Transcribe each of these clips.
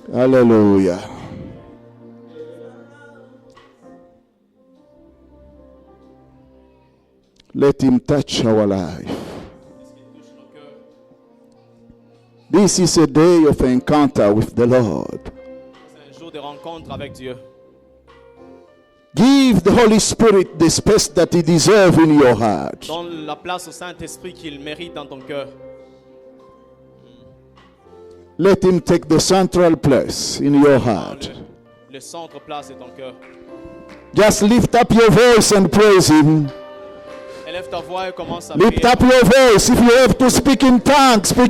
Hallelujah. Let him touch our life. This is a day of encounter with the Lord. C'est un jour de rencontre avec Dieu. Give the Holy Spirit the space that he deserves in your heart. Donne la place au Saint-Esprit qu'il mérite dans ton cœur. Let him take the central place in your heart. Le centre place de ton cœur. Just lift up your voice and praise him. Élève ta voix et commence à Lift prier. up your voice. If you have to speak in tongues for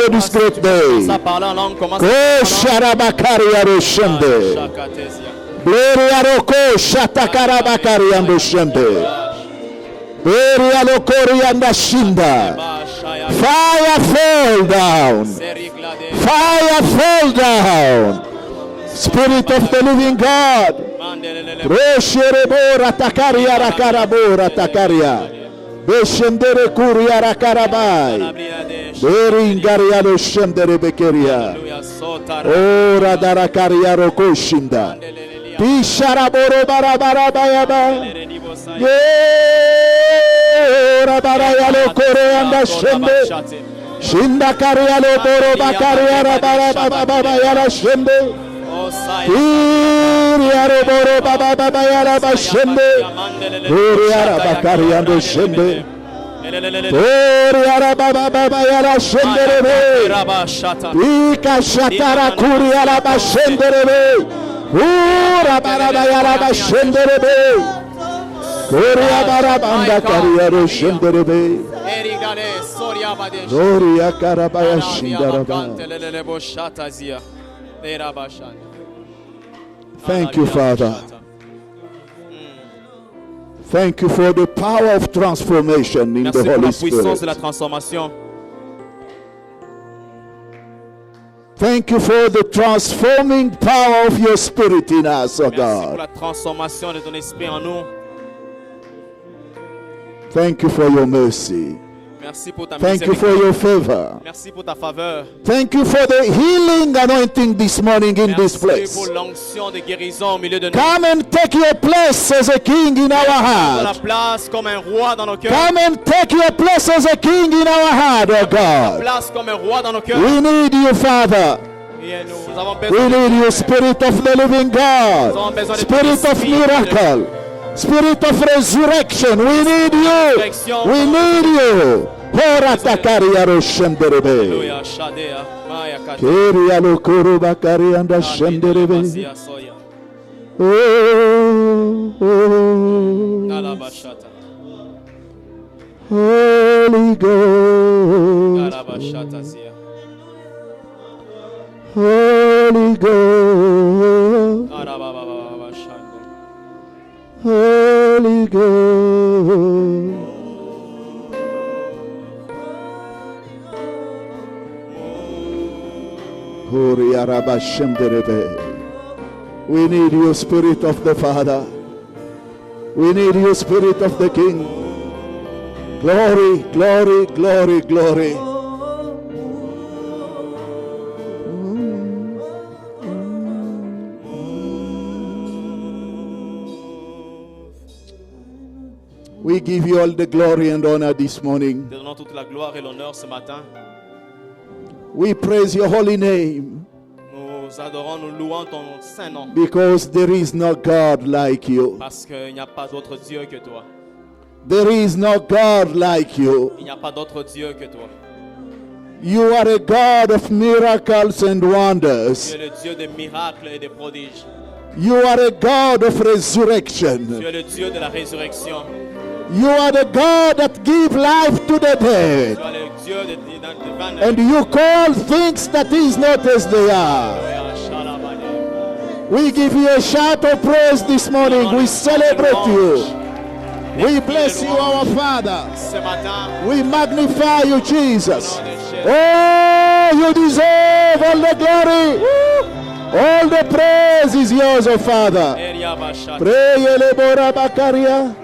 this great day. Ça parle en langue, commence Oh, Sharabakari Aroshende. Gloria Roko Shatakarabakari Andoshende. Gloria Lokori Andashinda. Fire fall down. Fire fall down. Spirit of the living God. Rosherebora Takaria Rakarabora Takaria. Beshendere Kuria Rakarabai. Beringaria Roshendere Bekeria. Ora Darakaria Rokoshinda. Pisharaboro Barabarabayaba. Ora Barayalo Koreanda Shende. Shinda Karialo Boro Bakaria Rabarababa Shende. Iriaro Boro Baba Yara Bashende. Uriara Bakariando Shende. Uriara Baba Yara Shende. Ika Shatara Kuriara Bashende. Ura Barabaya Bashende. Uria Barabanda Kariaro Shende. Gloria Karabaya Shindaraba. Thank you, Father. Thank you for the power of transformation in the Holy puissance de la Spirit. transformation. Thank you for the transforming power of your Spirit in us, oh Merci pour God. la transformation de ton esprit en nous. Thank you for your mercy. Merci pour ta Thank you for miséricorde. your favor. Merci pour ta faveur. Thank you for the healing anointing this morning in this Merci place. pour l'onction de guérison au milieu de nous. Come and take your place as a king in our Prends la heart. place comme un roi dans nos cœurs. Come and take your place as a king in our heart, oh God. Place comme un roi dans nos cœurs. We need you, Father. Et nous avons We besoin need you, Spirit of the living God. Spirit of miracle. Spirit of resurrection. We need you. We need you. Hora takaria roshenderebe. Alléluia, Shadea, Maya Kate, Keria lokoro bakari anda shenderebe. Masia Soya, Oh, Galabashata, Holy Ghost. Galabashata Zia, Holy Ghost. Arababa Shanda, Holy Ghost. We need you, Spirit of the Father. We need you, Spirit of the King. Glory, glory, glory, glory. We give you all the glory and honor this morning. Te donnons toute la gloire et l'honneur ce matin. We praise your holy name Nous adorons, nous louons ton saint nom. because there is no God like you. Parce qu'il n'y a pas d'autre Dieu que toi. There is no God like you. Il n'y a pas d'autre Dieu que toi. You are a God of miracles and Tu wonders. es le Dieu des miracles et des prodiges. You are a God of Tu resurrection. es le Dieu de la résurrection. You are the God that gives life to the Tu dead. es le Dieu des vins. And you call things that is not as they are. We give you a shout of praise this morning. We celebrate you. We bless you, our Father. Ce matin, We magnify you, Jesus. Oh, you deserve all the glory. All the praise is yours, oh Father. Pray, Elebora Bakaria.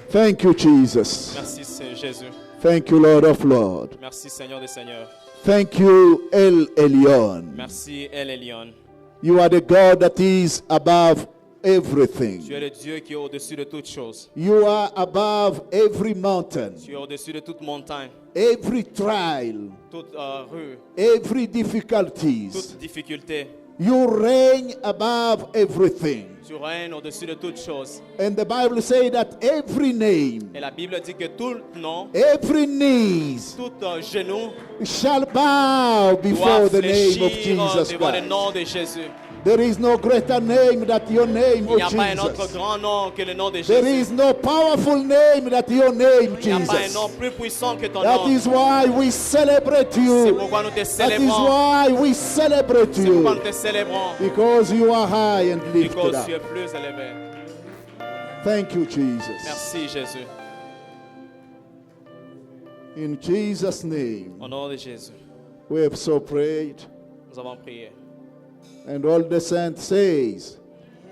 Thank you, Jesus. Merci Jésus. Thank you, Lord of Lords. Merci Seigneur des Seigneurs. Thank you, El Elyon. Merci, El Elyon. You are the God that is above everything. Tu es le Dieu qui est au-dessus de toutes choses. You are above every mountain, Tu es au-dessus de toute montagne, every trial, toute rue, every difficulties. toute difficulté. You reign above everything. Tu règnes au-dessus de toutes choses. And the Bible says that every name, Et la Bible dit que tout nom, every knees tout genou shall bow before doit the name of fléchir Jesus devant le Christ. nom de Jésus. There is no greater name than your name, Il n'y oh a pas un autre Jesus. grand nom que le nom de There Jésus. is no powerful name than your name, Il n'y a pas un nom Jesus. plus puissant que ton That nom. is why we celebrate C'est you. pourquoi nous te That is célébrons. why we celebrate C'est pourquoi you. nous te célébrons. Because you are high and lifted Because tu es up. plus élevé. Thank you, Jesus. Merci Jésus. In Jesus' name, Au nom de Jésus, we have so prayed. nous avons prié. And all the saints says,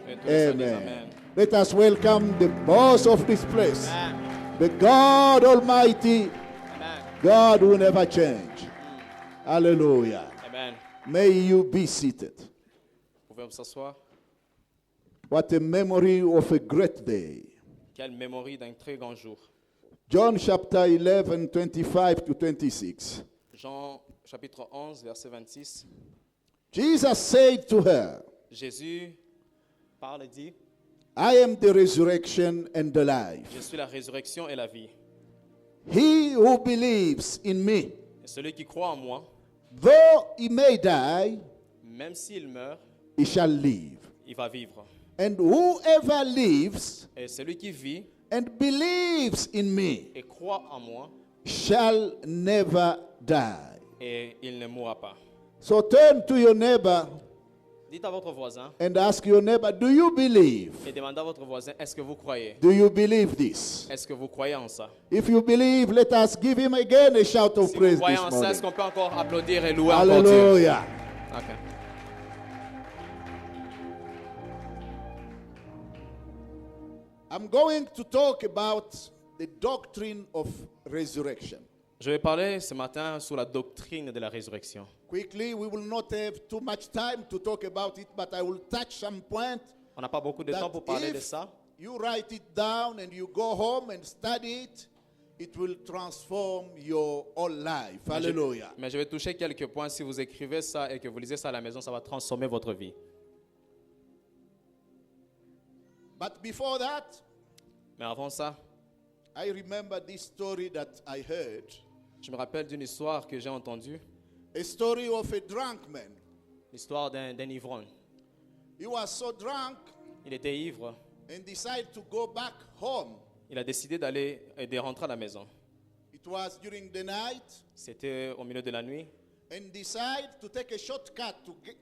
Et tous les saints disent Amen. Amen. Let us welcome the boss of this place, Amen. the God Almighty, Amen. God who never change. Hallelujah. Amen. May you be seated. Vous pouvez vous asseoir. What a memory of a great day. Quelle mémoire d'un très grand jour. John chapter 11, 25 to 26. Jean chapitre 11, verset 26. Jesus said to her, Jésus parle et dit, I am the resurrection and the life. je suis la résurrection et la vie. He who believes in me, Et celui qui croit en moi, though he may die, même s'il meurt, he shall live. il va vivre. And whoever lives Et celui qui vit and believes in me et croit en moi, shall never die. et il ne mourra pas. So turn to your neighbor Dites à votre voisin and ask your neighbor, do you believe? et demandez à votre voisin, est-ce que vous croyez? Do you believe this? Est-ce que vous croyez en ça? If you believe, let us give him again a shout of Si vous praise croyez this en ça, est-ce morning. qu'on peut encore applaudir et louer encore Dieu? Hallelujah. Ok. I'm going to talk about the doctrine of resurrection. Je vais parler ce matin sur la doctrine de la résurrection. Quickly, we will not have too much time to talk about it, but I will touch some point On n'a pas beaucoup de temps that pour parler de if ça. you write it down and you go home and study it, it will transform your whole life. Hallelujah. Mais je vais toucher quelques points. Si vous écrivez ça et que vous lisez ça à la maison, ça va transformer votre vie. But before that, Mais avant ça, I remember this story that I heard. je me rappelle d'une histoire que j'ai entendue. A story of a drunk man. L'histoire d'un ivrogne. He was so drunk Il était ivre. and decided to go back home. Il a décidé d'aller et de rentrer à la maison. It was during the night C'était au milieu de la nuit. and decided to take a shortcut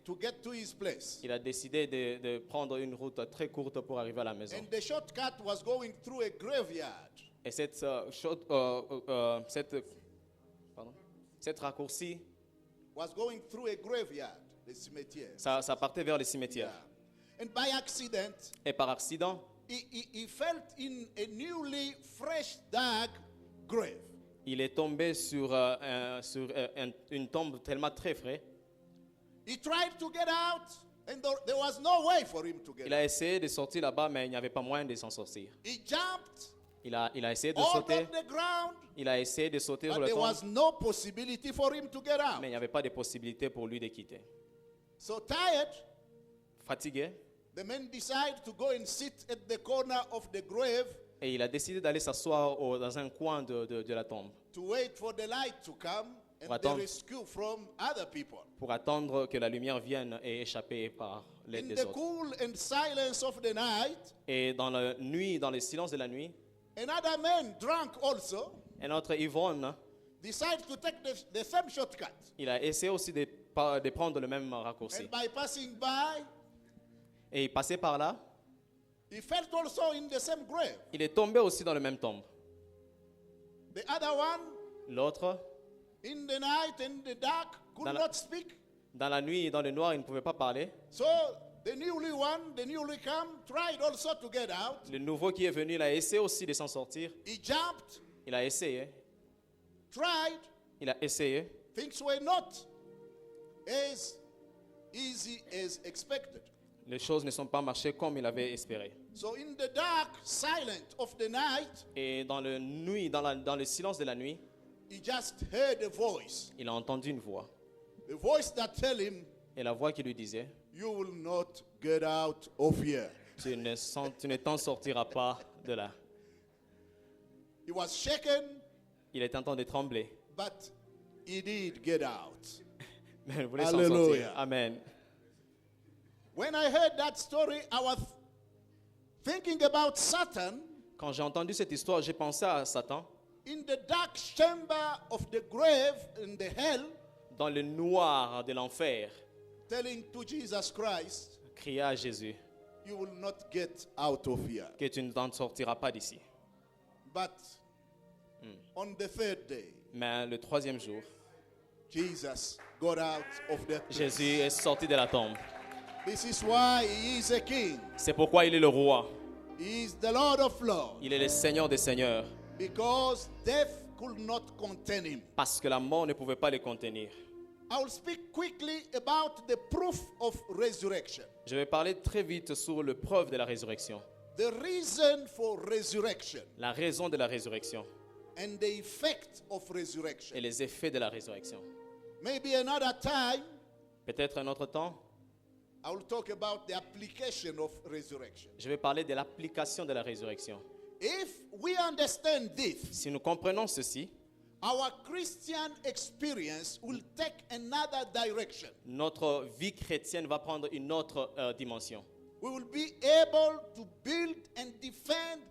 to get to his place. Il a décidé de prendre une route très courte pour arriver à la maison. And the shortcut was going through a graveyard. Et cette raccourci, Was going through a graveyard, the cemetery. ça partait vers les cimetières. And by accident, Et par accident, he felt in a newly fresh dug grave. il est tombé sur une tombe tellement très frais. He tried to get out, and there was no way for him to get Il a essayé de sortir là-bas, mais il n'y avait pas moyen de s'en sortir. He jumped Il a essayé de out sauter. of the ground, Il a essayé de sauter sur but le there tombe, was no possibility for him to get out. mais il n'y avait pas de possibilité pour lui de quitter. So tired, Fatigué, the man decided to go and sit at the corner of the grave et il a décidé d'aller s'asseoir dans un coin de la tombe to wait for the light to come and the Attendre. rescue from other people. pour attendre que la lumière vienne et échapper par l'aide In des the autres. cool and silence of the night, Et dans la nuit, dans le silence de la nuit, another man, drunk also, un autre ivrogne, decided to take the same shortcut. il a essayé aussi de prendre le même raccourci. And by passing by, Et il passait par là, he felt also in the same grave. il est tombé aussi dans le même tombe. The other one, L'autre, in the night and the dark, could Dans la- not speak. dans la nuit et dans le noir, il ne pouvait pas parler. So the newly one, the newly come, tried also to get out. Le nouveau qui est venu, il a essayé aussi de s'en sortir. He jumped, Il a essayé, tried, il a essayé, things were not as easy as expected. Les choses ne sont pas marchées comme il avait espéré. So in the dark silence of the night, Et dans le silence de la nuit, he just heard a voice. il a entendu une voix. A voice that tell him, Et la voix qui lui disait, you will not get out of here. tu ne t'en sortiras pas de là. He was shaken, Il était en train de trembler. but he did get out. Mais il voulait s'en Alléluia. sortir. Amen. When I heard that story, I was thinking about Satan Quand j'ai entendu cette histoire, j'ai pensé à Satan in the dark chamber of the grave in the hell, dans le noir de l'enfer, telling to Jesus Christ, crier à Jésus you will not get out of here. que tu ne t'en sortiras pas d'ici. But on the third day, Mais le troisième jour, Jesus got out of that place. Jésus est sorti de la tombe. This is why he is a king. C'est pourquoi il est le roi. He is the Lord of lords. Il est le Seigneur des seigneurs. Because death could not contain him. Parce que la mort ne pouvait pas le contenir. I will speak quickly about the proof of resurrection. Je vais parler très vite sur le preuve de la résurrection. The reason for resurrection La raison de la résurrection and the effect of resurrection. et les effets de la résurrection. Maybe another time Peut-être un autre temps, I will talk about the application of resurrection. je vais parler de l'application de la résurrection. If we understand this, Si nous comprenons ceci, our Christian experience will take another direction. notre vie chrétienne va prendre une autre dimension. We will be able to build and defend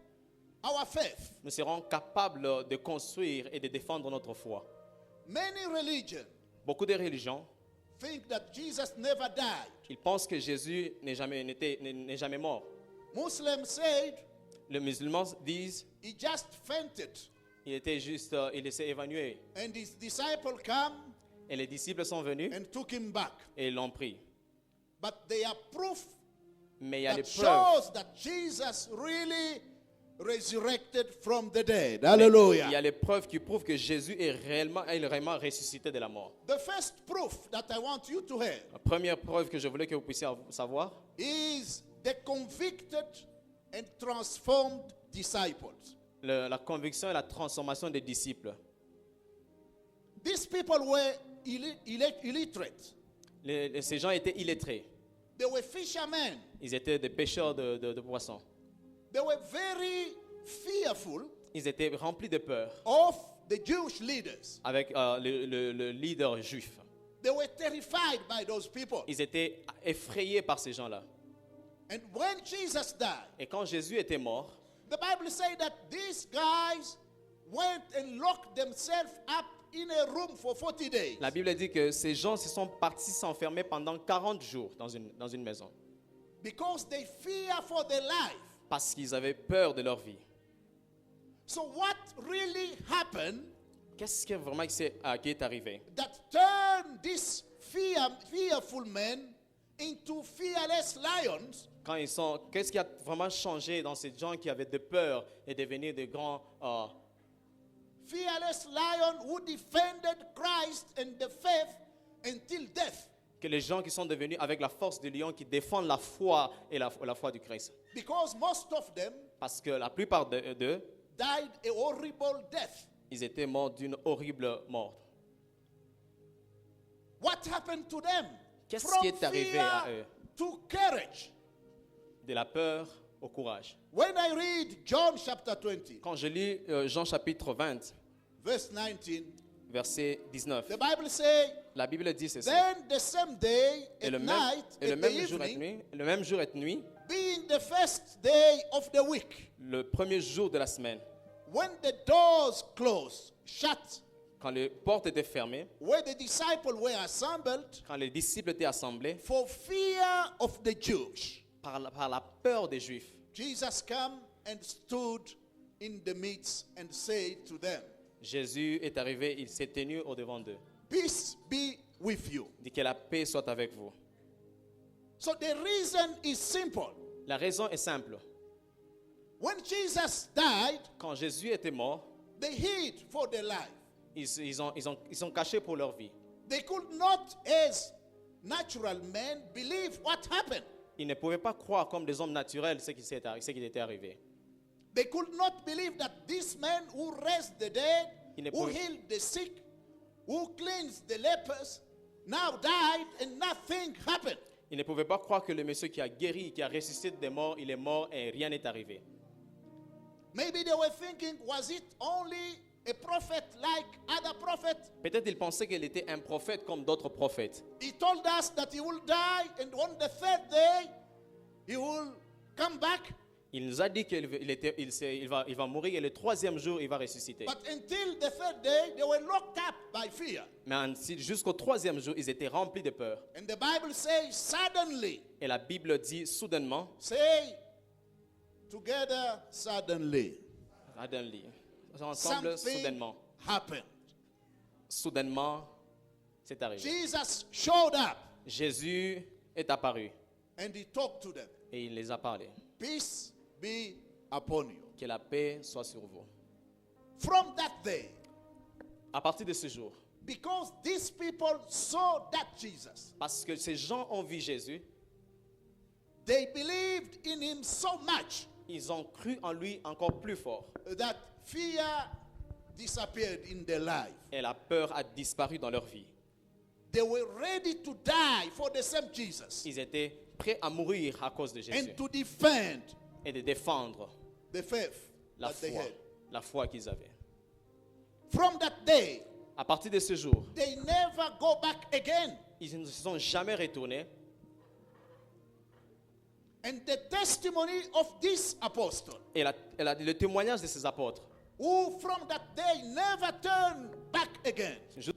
our faith. Nous serons capables de construire et de défendre notre foi. Many religions Beaucoup de religions, think that Jesus never died. ils pensent que Jésus n'est jamais mort. Muslims said Les musulmans disent he just fainted il s'est évanoui. and his disciple come Et les disciples sont venus and took him back. et ils l'ont pris. But they are proof Mais il y a that des preuves. shows that Jesus really resurrected from the dead. Il y Hallelujah. a les preuves qui prouvent que Jésus est réellement ressuscité de la mort. The first proof that I want you to have La première preuve que je voulais que vous puissiez savoir, is the convicted and transformed disciples. la conviction et la transformation des disciples. These people were illiterate. Ces gens étaient illettrés. They were fishermen. Ils étaient des pêcheurs de poissons. They were very fearful Ils étaient remplis de peur of the Jewish leaders. avec le leader juif. They were terrified by those people. Ils étaient effrayés par ces gens-là. And when Jesus died, Et quand Jésus était mort, the Bible says that these guys went and locked themselves up in a room for 40 days. la Bible dit que ces gens se sont partis s'enfermer pendant 40 jours dans une maison. Because they fear for their life. Parce qu'ils avaient peur de leur vie. So what really happened Qu'est-ce qui est arrivé? that turned these fearful men into fearless lions? Qu'est-ce qui a vraiment changé dans ces gens qui avaient de peur et devenir de grands Fearless lion who defended Christ and the faith until death. que les gens qui sont devenus avec la force du lion qui défendent la foi et la foi du Christ? Because most of them Parce que la plupart d'eux, died a horrible death. ils étaient morts d'une horrible mort. What happened to them? Qu'est-ce From qui est arrivé fear à eux? to courage. De la peur au courage. When I read John chapter 20, Quand je lis Jean chapitre 20, verse 19, verset 19, the Bible says, la Bible dit ceci. then the same day Et at le night, at the même jour et evening, nuit, being the first day of the week, le premier jour de la semaine, when the doors closed, shut, quand les portes étaient fermées, where the disciples were assembled, quand les disciples étaient assemblés, for fear of the Jews, par la peur des Juifs, Jesus came and stood in the midst and said to them, Jésus est arrivé, il s'est tenu au-devant d'eux. peace be with you. Il dit que la paix soit avec vous. So the reason is simple. La raison est simple. When Jesus died, Quand Jésus était mort, they hid for their life. ils sont cachés pour leur vie. They could not, as natural men, believe what happened. Ils ne pouvaient pas croire comme des hommes naturels ce qui était arrivé. They could not believe that this man who raised the dead, Ils ne who pouvaient- healed the sick, who cleansed the lepers, now died and nothing happened. Ils ne pouvaient pas croire que le monsieur qui a guéri, qui a ressuscité des morts, il est mort et rien n'est arrivé. Maybe they were thinking, was it only a prophet like other prophets? Peut-être ils pensaient qu'il était un prophète comme d'autres prophètes. He told us that he will die and on the third day he will come back. Il nous a dit qu'il va mourir et le troisième jour, il va ressusciter. But until the third day, they were locked up by fear. Mais jusqu'au troisième jour, ils étaient remplis de peur. And the Bible says, suddenly, Et la Bible dit soudainement, say together, suddenly, suddenly, ensemble, something soudainement. happened. Soudainement, c'est arrivé. Jesus showed up Jésus est apparu and he talked to them. et il les a parlé. Peace be upon you. Que la paix soit sur vous. From that day, À partir de ce jour, because these people saw that Jesus, parce que ces gens ont vu Jésus, they believed in him so much ils ont cru en lui encore plus fort. that fear disappeared in their life. Et la peur a disparu dans leur vie. They were ready to die for the same Jesus Ils étaient prêts à mourir à cause de Jésus and to defend et de défendre the faith la that they foi, had. la foi qu'ils avaient. From that day, À partir de ce jour, they never go back again. ils ne se sont jamais retournés. And the testimony of this apostle, Et le témoignage de ces apôtres, who from that day never turned back again ju-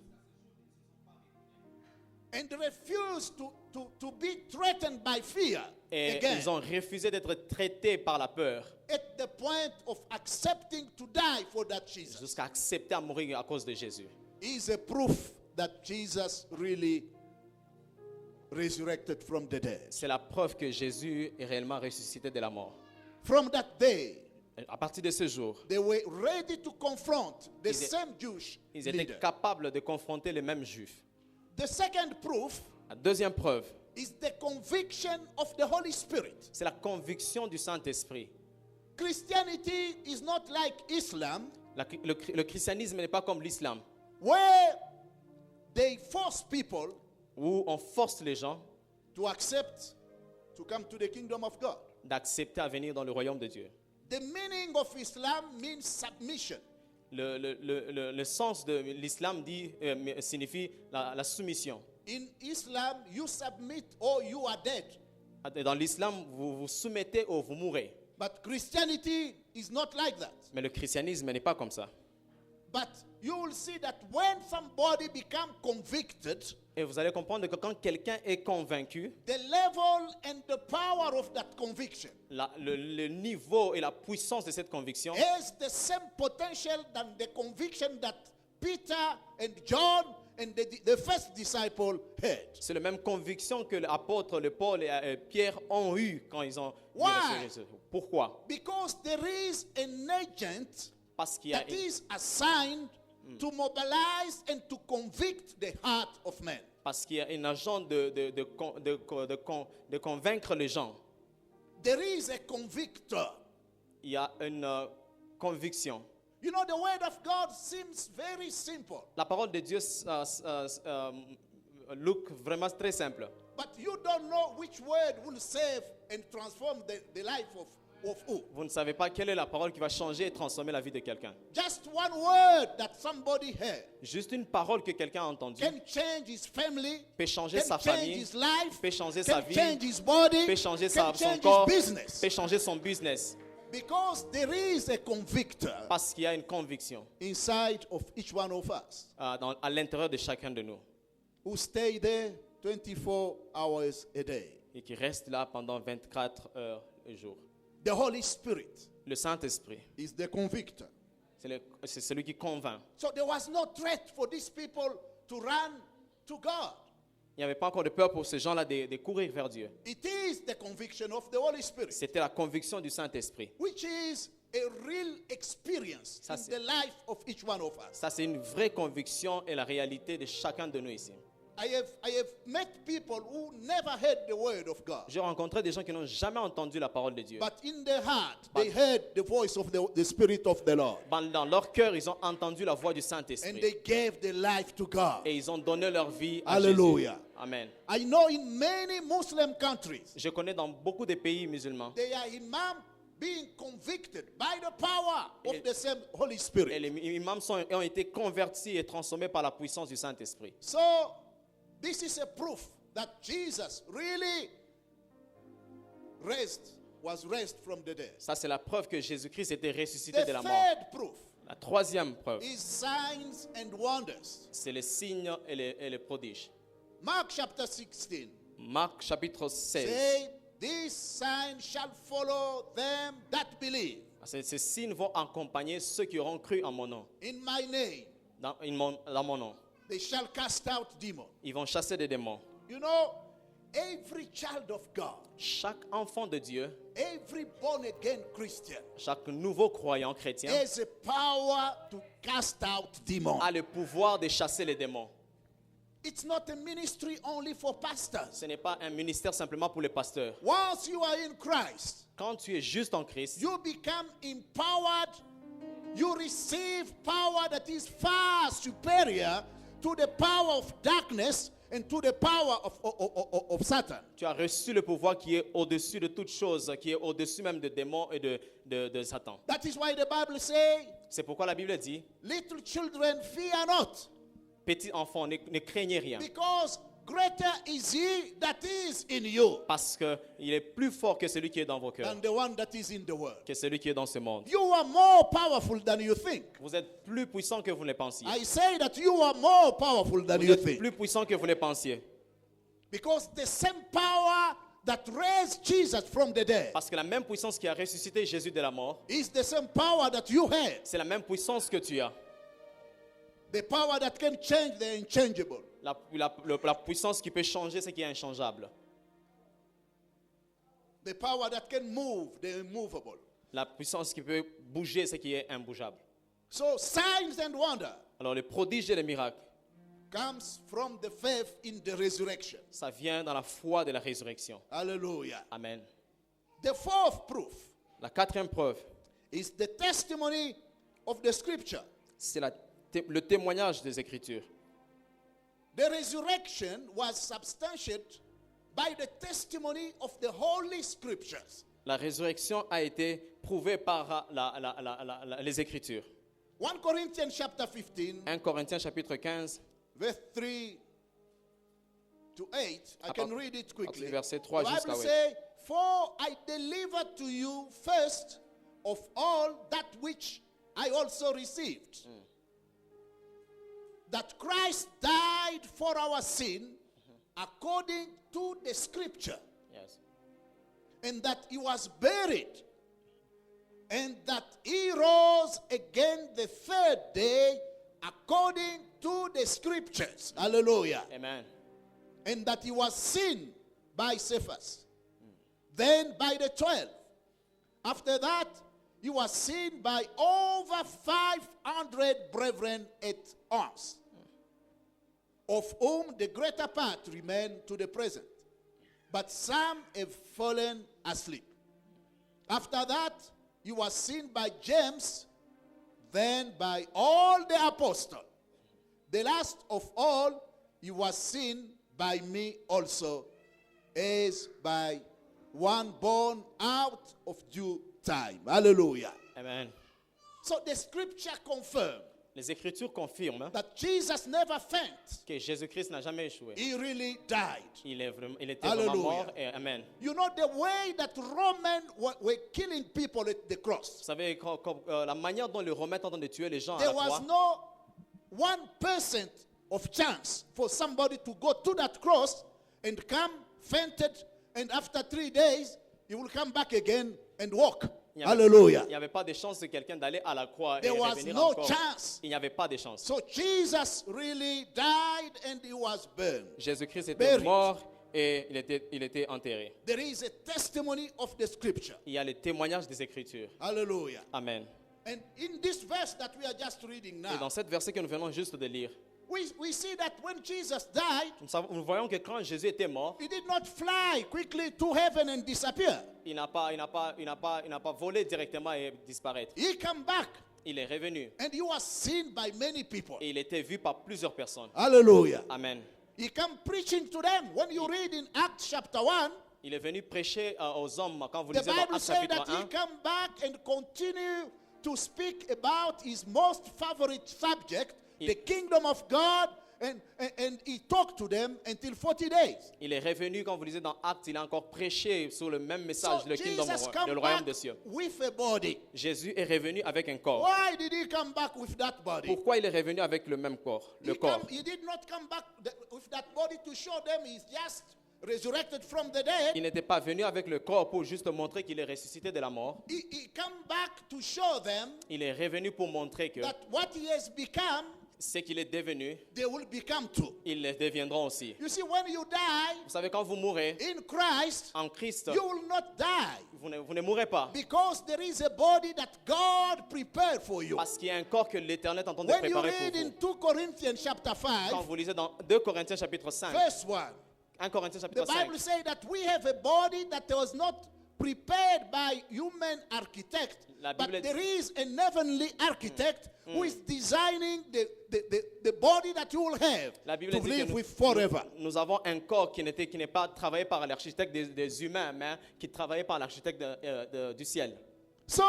and refused to be threatened by fear et again, ils ont refusé d'être traités par la peur at the point of accepting to die for that Jesus, jusqu'à accepter à mourir à cause de Jésus. is a proof that Jesus really resurrected from the dead. C'est la preuve que Jésus est réellement ressuscité de la mort. From that day, Et à partir de ce jour, they were ready to confront the Ils é- same Jewish ils étaient leader. capables de confronter les mêmes juifs. The second proof La deuxième preuve, is the conviction of the Holy Spirit. c'est la conviction du Saint-Esprit. Christianity is not like Islam, Le christianisme n'est pas comme l'islam, where they force people où on force les gens to accept to come to the kingdom of God. d'accepter à venir dans le royaume de Dieu. The meaning of Islam means submission. Le sens de l'islam signifie la soumission. In Islam, you submit or you are dead. Dans l'islam, vous vous soumettez ou vous mourrez. But Christianity is not like that. Mais le christianisme n'est pas comme ça. But you will see that when somebody becomes convicted, Et vous allez comprendre que quand quelqu'un est convaincu, the level and the power of that conviction le niveau et la puissance de cette conviction has the same potential than the conviction that Peter and John and the first disciple had. c'est la même conviction que l'apôtre, le Paul et Pierre ont eu quand ils ont vu Why? Jésus. Pourquoi? Because there is an agent Parce qu'il y a that is assigned to mobilize and to convict the heart of man. Parce qu'il y a un agent de convaincre les gens. There is a convictor. Il y a une conviction. You know, the word of God seems very simple, La parole de Dieu look vraiment très simple. but you don't know which word will save and transform the life of who. Vous ne savez pas quelle est la parole qui va changer et transformer la vie de quelqu'un. Just one word that somebody heard Juste une parole que quelqu'un a entendue can change his family, peut changer can sa change famille, his life, peut changer sa can vie, change his body, peut changer can son change corps, his business. peut changer son business. Because there is a convictor Parce qu'il y a une conviction inside of each one of us à l'intérieur de chacun de nous who stay there 24 hours a day. et qui reste là pendant 24 heures le jour. The Holy Spirit Le Saint-Esprit, is the convictor. c'est celui qui convainc. So there was no threat for these people to run to God. Il n'y avait pas encore de peur pour ces gens-là de courir vers Dieu. It is the conviction of the Holy Spirit, C'était la conviction du Saint-Esprit, which is a real experience Ça, in c'est- the life of each one of us. Ça, c'est une vraie conviction et la réalité de chacun de nous ici. I have met people who never heard the word of God. J'ai rencontré des gens qui n'ont jamais entendu la parole de Dieu. But in their heart, they heard the voice of the Spirit of the Lord. Dans leur cœur, ils ont entendu la voix du And Saint-Esprit. they gave their life to God. Et ils ont donné leur vie à Hallelujah. Jésus. Amen. I know in many Muslim countries, Je connais dans beaucoup de pays musulmans, they are imam being convicted by the power of Et- the same Holy et Spirit. les imams ont été convertis et transformés par la puissance du Saint-Esprit. So, this is a proof that Jesus really was raised from the dead. Ça, c'est la preuve que Jésus-Christ était ressuscité The de la mort. third proof La troisième preuve, is signs and wonders. c'est les signes et les prodiges. Mark chapter 16 Marc chapitre 16. say, "These signs shall follow them that believe. Ces signes vont accompagner ceux qui auront cru en mon nom. In my name, Dans mon nom. they shall cast out demons." Ils vont chasser des démons. You know, every child of God, Chaque enfant de Dieu, every born again Christian chaque nouveau croyant chrétien has a power to cast out demons. a le pouvoir de chasser les démons. It's not a ministry only for pastors. Ce n'est pas un ministère simplement pour les pasteurs. Once you are in Christ, Quand tu es juste en Christ, you become empowered. You receive power that is far superior to the power of darkness and to the power of Satan. tu as reçu le pouvoir qui est au-dessus de toute chose, qui est au-dessus même des démons et de Satan. That is why the Bible says, C'est pourquoi la Bible dit, "Little children, fear not, petits enfants, ne craignez rien. because greater is he that is in you Parce qu'il est plus fort que celui qui est dans vos cœurs, than the one that is in the world." que celui qui est dans ce monde. You are more powerful than you think. Vous êtes plus puissant que vous ne le pensiez. I say that you are more powerful than Vous you êtes think. plus puissant que vous ne le pensiez. Because the same power that raised Jesus from the dead Parce que la même puissance qui a ressuscité Jésus de la mort, is the same power that you have. c'est la même puissance que tu as. The power that can change the unchangeable. La puissance qui peut changer ce qui est inchangeable. The power that can move the immovable. La puissance qui peut bouger ce qui est imbougeable. So signs and wonder Alors les prodiges et les miracles, comes from the faith in the resurrection. ça vient dans la foi de la résurrection. Hallelujah. Amen. The fourth proof La quatrième preuve, is the testimony of the scripture. c'est le témoignage des Écritures. The resurrection was substantiated by the testimony of the Holy Scriptures. La résurrection a été prouvée par les Écritures. 1 Corinthians chapter 15, 1 Corinthiens chapitre 15, verse 3 to 8. I can read it quickly. Verset The 3 Bible jusqu'à 8. says, "For I delivered to you first of all that which I also received, that Christ died for our sin according to the Scripture, Yes. and that he was buried, and that he rose again the third day according to the Scriptures." Hallelujah. Amen. And that he was seen by Cephas, then by the 12. After that, he was seen by over 500 brethren at arms, of whom the greater part remain to the present, but some have fallen asleep. After that, he was seen by James, then by all the apostles. The last of all, he was seen by me also, as by one born out of due time. Hallelujah. Amen. So the scripture confirms Les Écritures confirment that Jesus never fainted. que Jésus-Christ n'a jamais échoué. He really died. Il était vraiment Hallelujah. mort. Et amen. You know the way that Romans were killing people at the cross. Vous savez, la manière dont les Romains tentent de tuer les gens à There la was croix, no 1% of chance for somebody to go to that cross and come fainted, and after 3 days he will come back again and walk. Hallelujah. il n'y avait pas de chance de quelqu'un d'aller à la croix et There was revenir no encore. chance. Il n'y avait pas de chance. So Jesus really died and he was burned. Jésus-Christ était Buried. mort et il était enterré. There is a testimony of the scripture. Il y a les témoignages des Écritures. Hallelujah. Amen. And in this verse that we are just reading Et dans now, cette verset que nous venons juste de lire, we see that when Jesus died, nous voyons que quand Jésus était mort, he did not fly quickly to heaven and disappear. il n'a pas volé directement et disparaître. He came back Il est revenu and he was seen by many people. et il était vu par plusieurs personnes. Hallelujah. Amen. He came preaching to them. When you read in Acts chapter 1, Il est venu prêcher aux hommes quand vous the lisez dans Bible Actes says chapitre that he 1. came back and continued to speak about his most favorite subject, the kingdom of God, and he talked to them until 40 days. Il est revenu quand vous lisez dans Actes, il a encore prêché sur le même message, So le kingdom, Jesus le came royaume back des cieux. with a body. Jésus est revenu avec un corps. Why did he come back with that body? Pourquoi il est revenu avec le même corps, le corps? He did not come back with that body to show them he's just resurrected from the dead. Il n'était pas venu avec le corps pour juste montrer qu'il est ressuscité de la mort. He come back to show them Il est revenu pour montrer que that what he has become, ce qu'il est devenu, they will become too. ils le deviendront aussi. You see, when you die Vous savez, quand vous mourrez in Christ, en Christ, you will not die vous ne mourrez pas. because there is a body that God prepared for you. Parce qu'il y a un corps que l'Éternel est en train de When you préparer read in pour 2 Corinthians chapter vous. Quand 5, vous lisez dans 2 Corinthiens chapitre 5, verse 1, 1 Corinthiens the chapitre 5, Bible says that we have a body that was not prepared by human architect, La but Bible there is an heavenly architect who is designing the body that you will have La Bible to dit que live with forever. nous avons un corps qui n'est pas travaillé par l'architecte des humains, mais qui travaillait par l'architecte du ciel. So,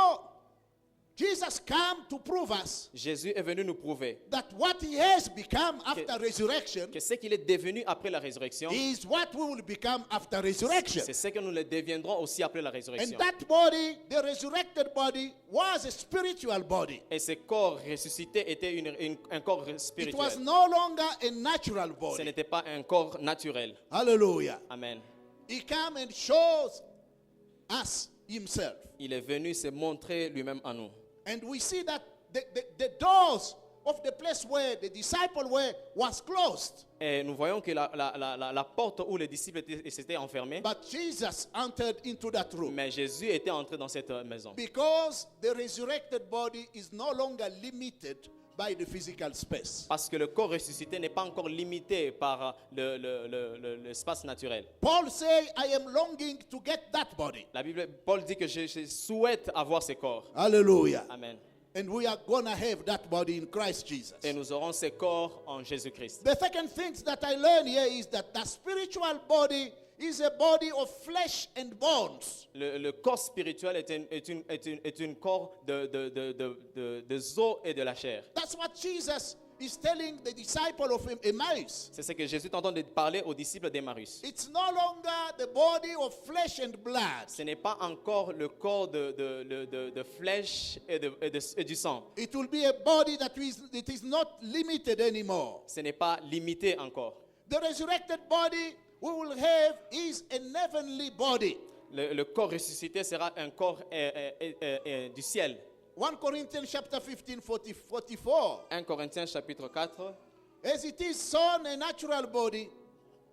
Jesus came to prove us Jésus est venu nous prouver that what he has become after resurrection que ce qu'il est devenu après la résurrection, is what we will become after resurrection. c'est ce que nous le deviendrons aussi après la And résurrection. that body, the resurrected body, was a spiritual body. Et ce corps ressuscité était un corps It spirituel. was no longer a natural Ce body. n'était pas un corps naturel. Hallelujah. Amen. He came and shows us himself. Il est venu se montrer lui-même à nous. And we see that the doors of the place where the disciples were was closed. Et nous voyons que la porte où les disciples s'étaient enfermés, But Jesus entered into that room. mais Jésus était entré dans cette maison. Because the resurrected body is no longer limited by the physical space. Parce que le corps ressuscité n'est pas encore limité par l'espace naturel. Paul said, I am longing to get that body. La Bible, Paul dit que je souhaite avoir ce corps. Hallelujah. Amen. And we are going to have that body in Christ Jesus. Et nous aurons ce corps en Jésus-Christ. The second thing that I learned here is that the spiritual body is a body of flesh and bones. Le corps spirituel est un corps de os et de la chair. That's what Jesus is telling the disciple of Emmaus. C'est ce que Jésus est en train de parler aux disciples d'Emmaüs. It's no longer the body of flesh and blood. Ce n'est pas encore le corps de flèche et du sang. It will be a body that is not limited anymore. Ce n'est pas limité encore. The resurrected body we will have is a heavenly body. Le corps ressuscité sera un corps du ciel. 1 Corinthians chapter 15, 44. 1 Corinthiens chapitre 4. As it is sown a natural body,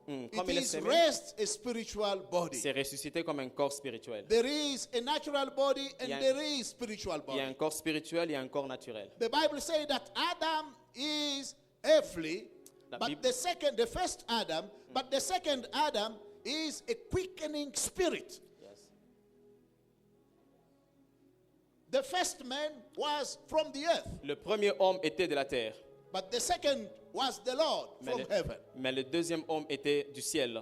Comme it il est is semé, raised a spiritual body. c'est ressuscité comme un corps spirituel. There is a natural body and Il y a- there is spiritual Il y a un body. corps spirituel et un corps naturel. The Bible says that Adam is earthly, La but Bible- the first Adam, but the second Adam is a quickening spirit. Yes. The first man was from the earth, Le premier homme était de la terre, but the second was the Lord mais from heaven. mais le deuxième homme était du ciel.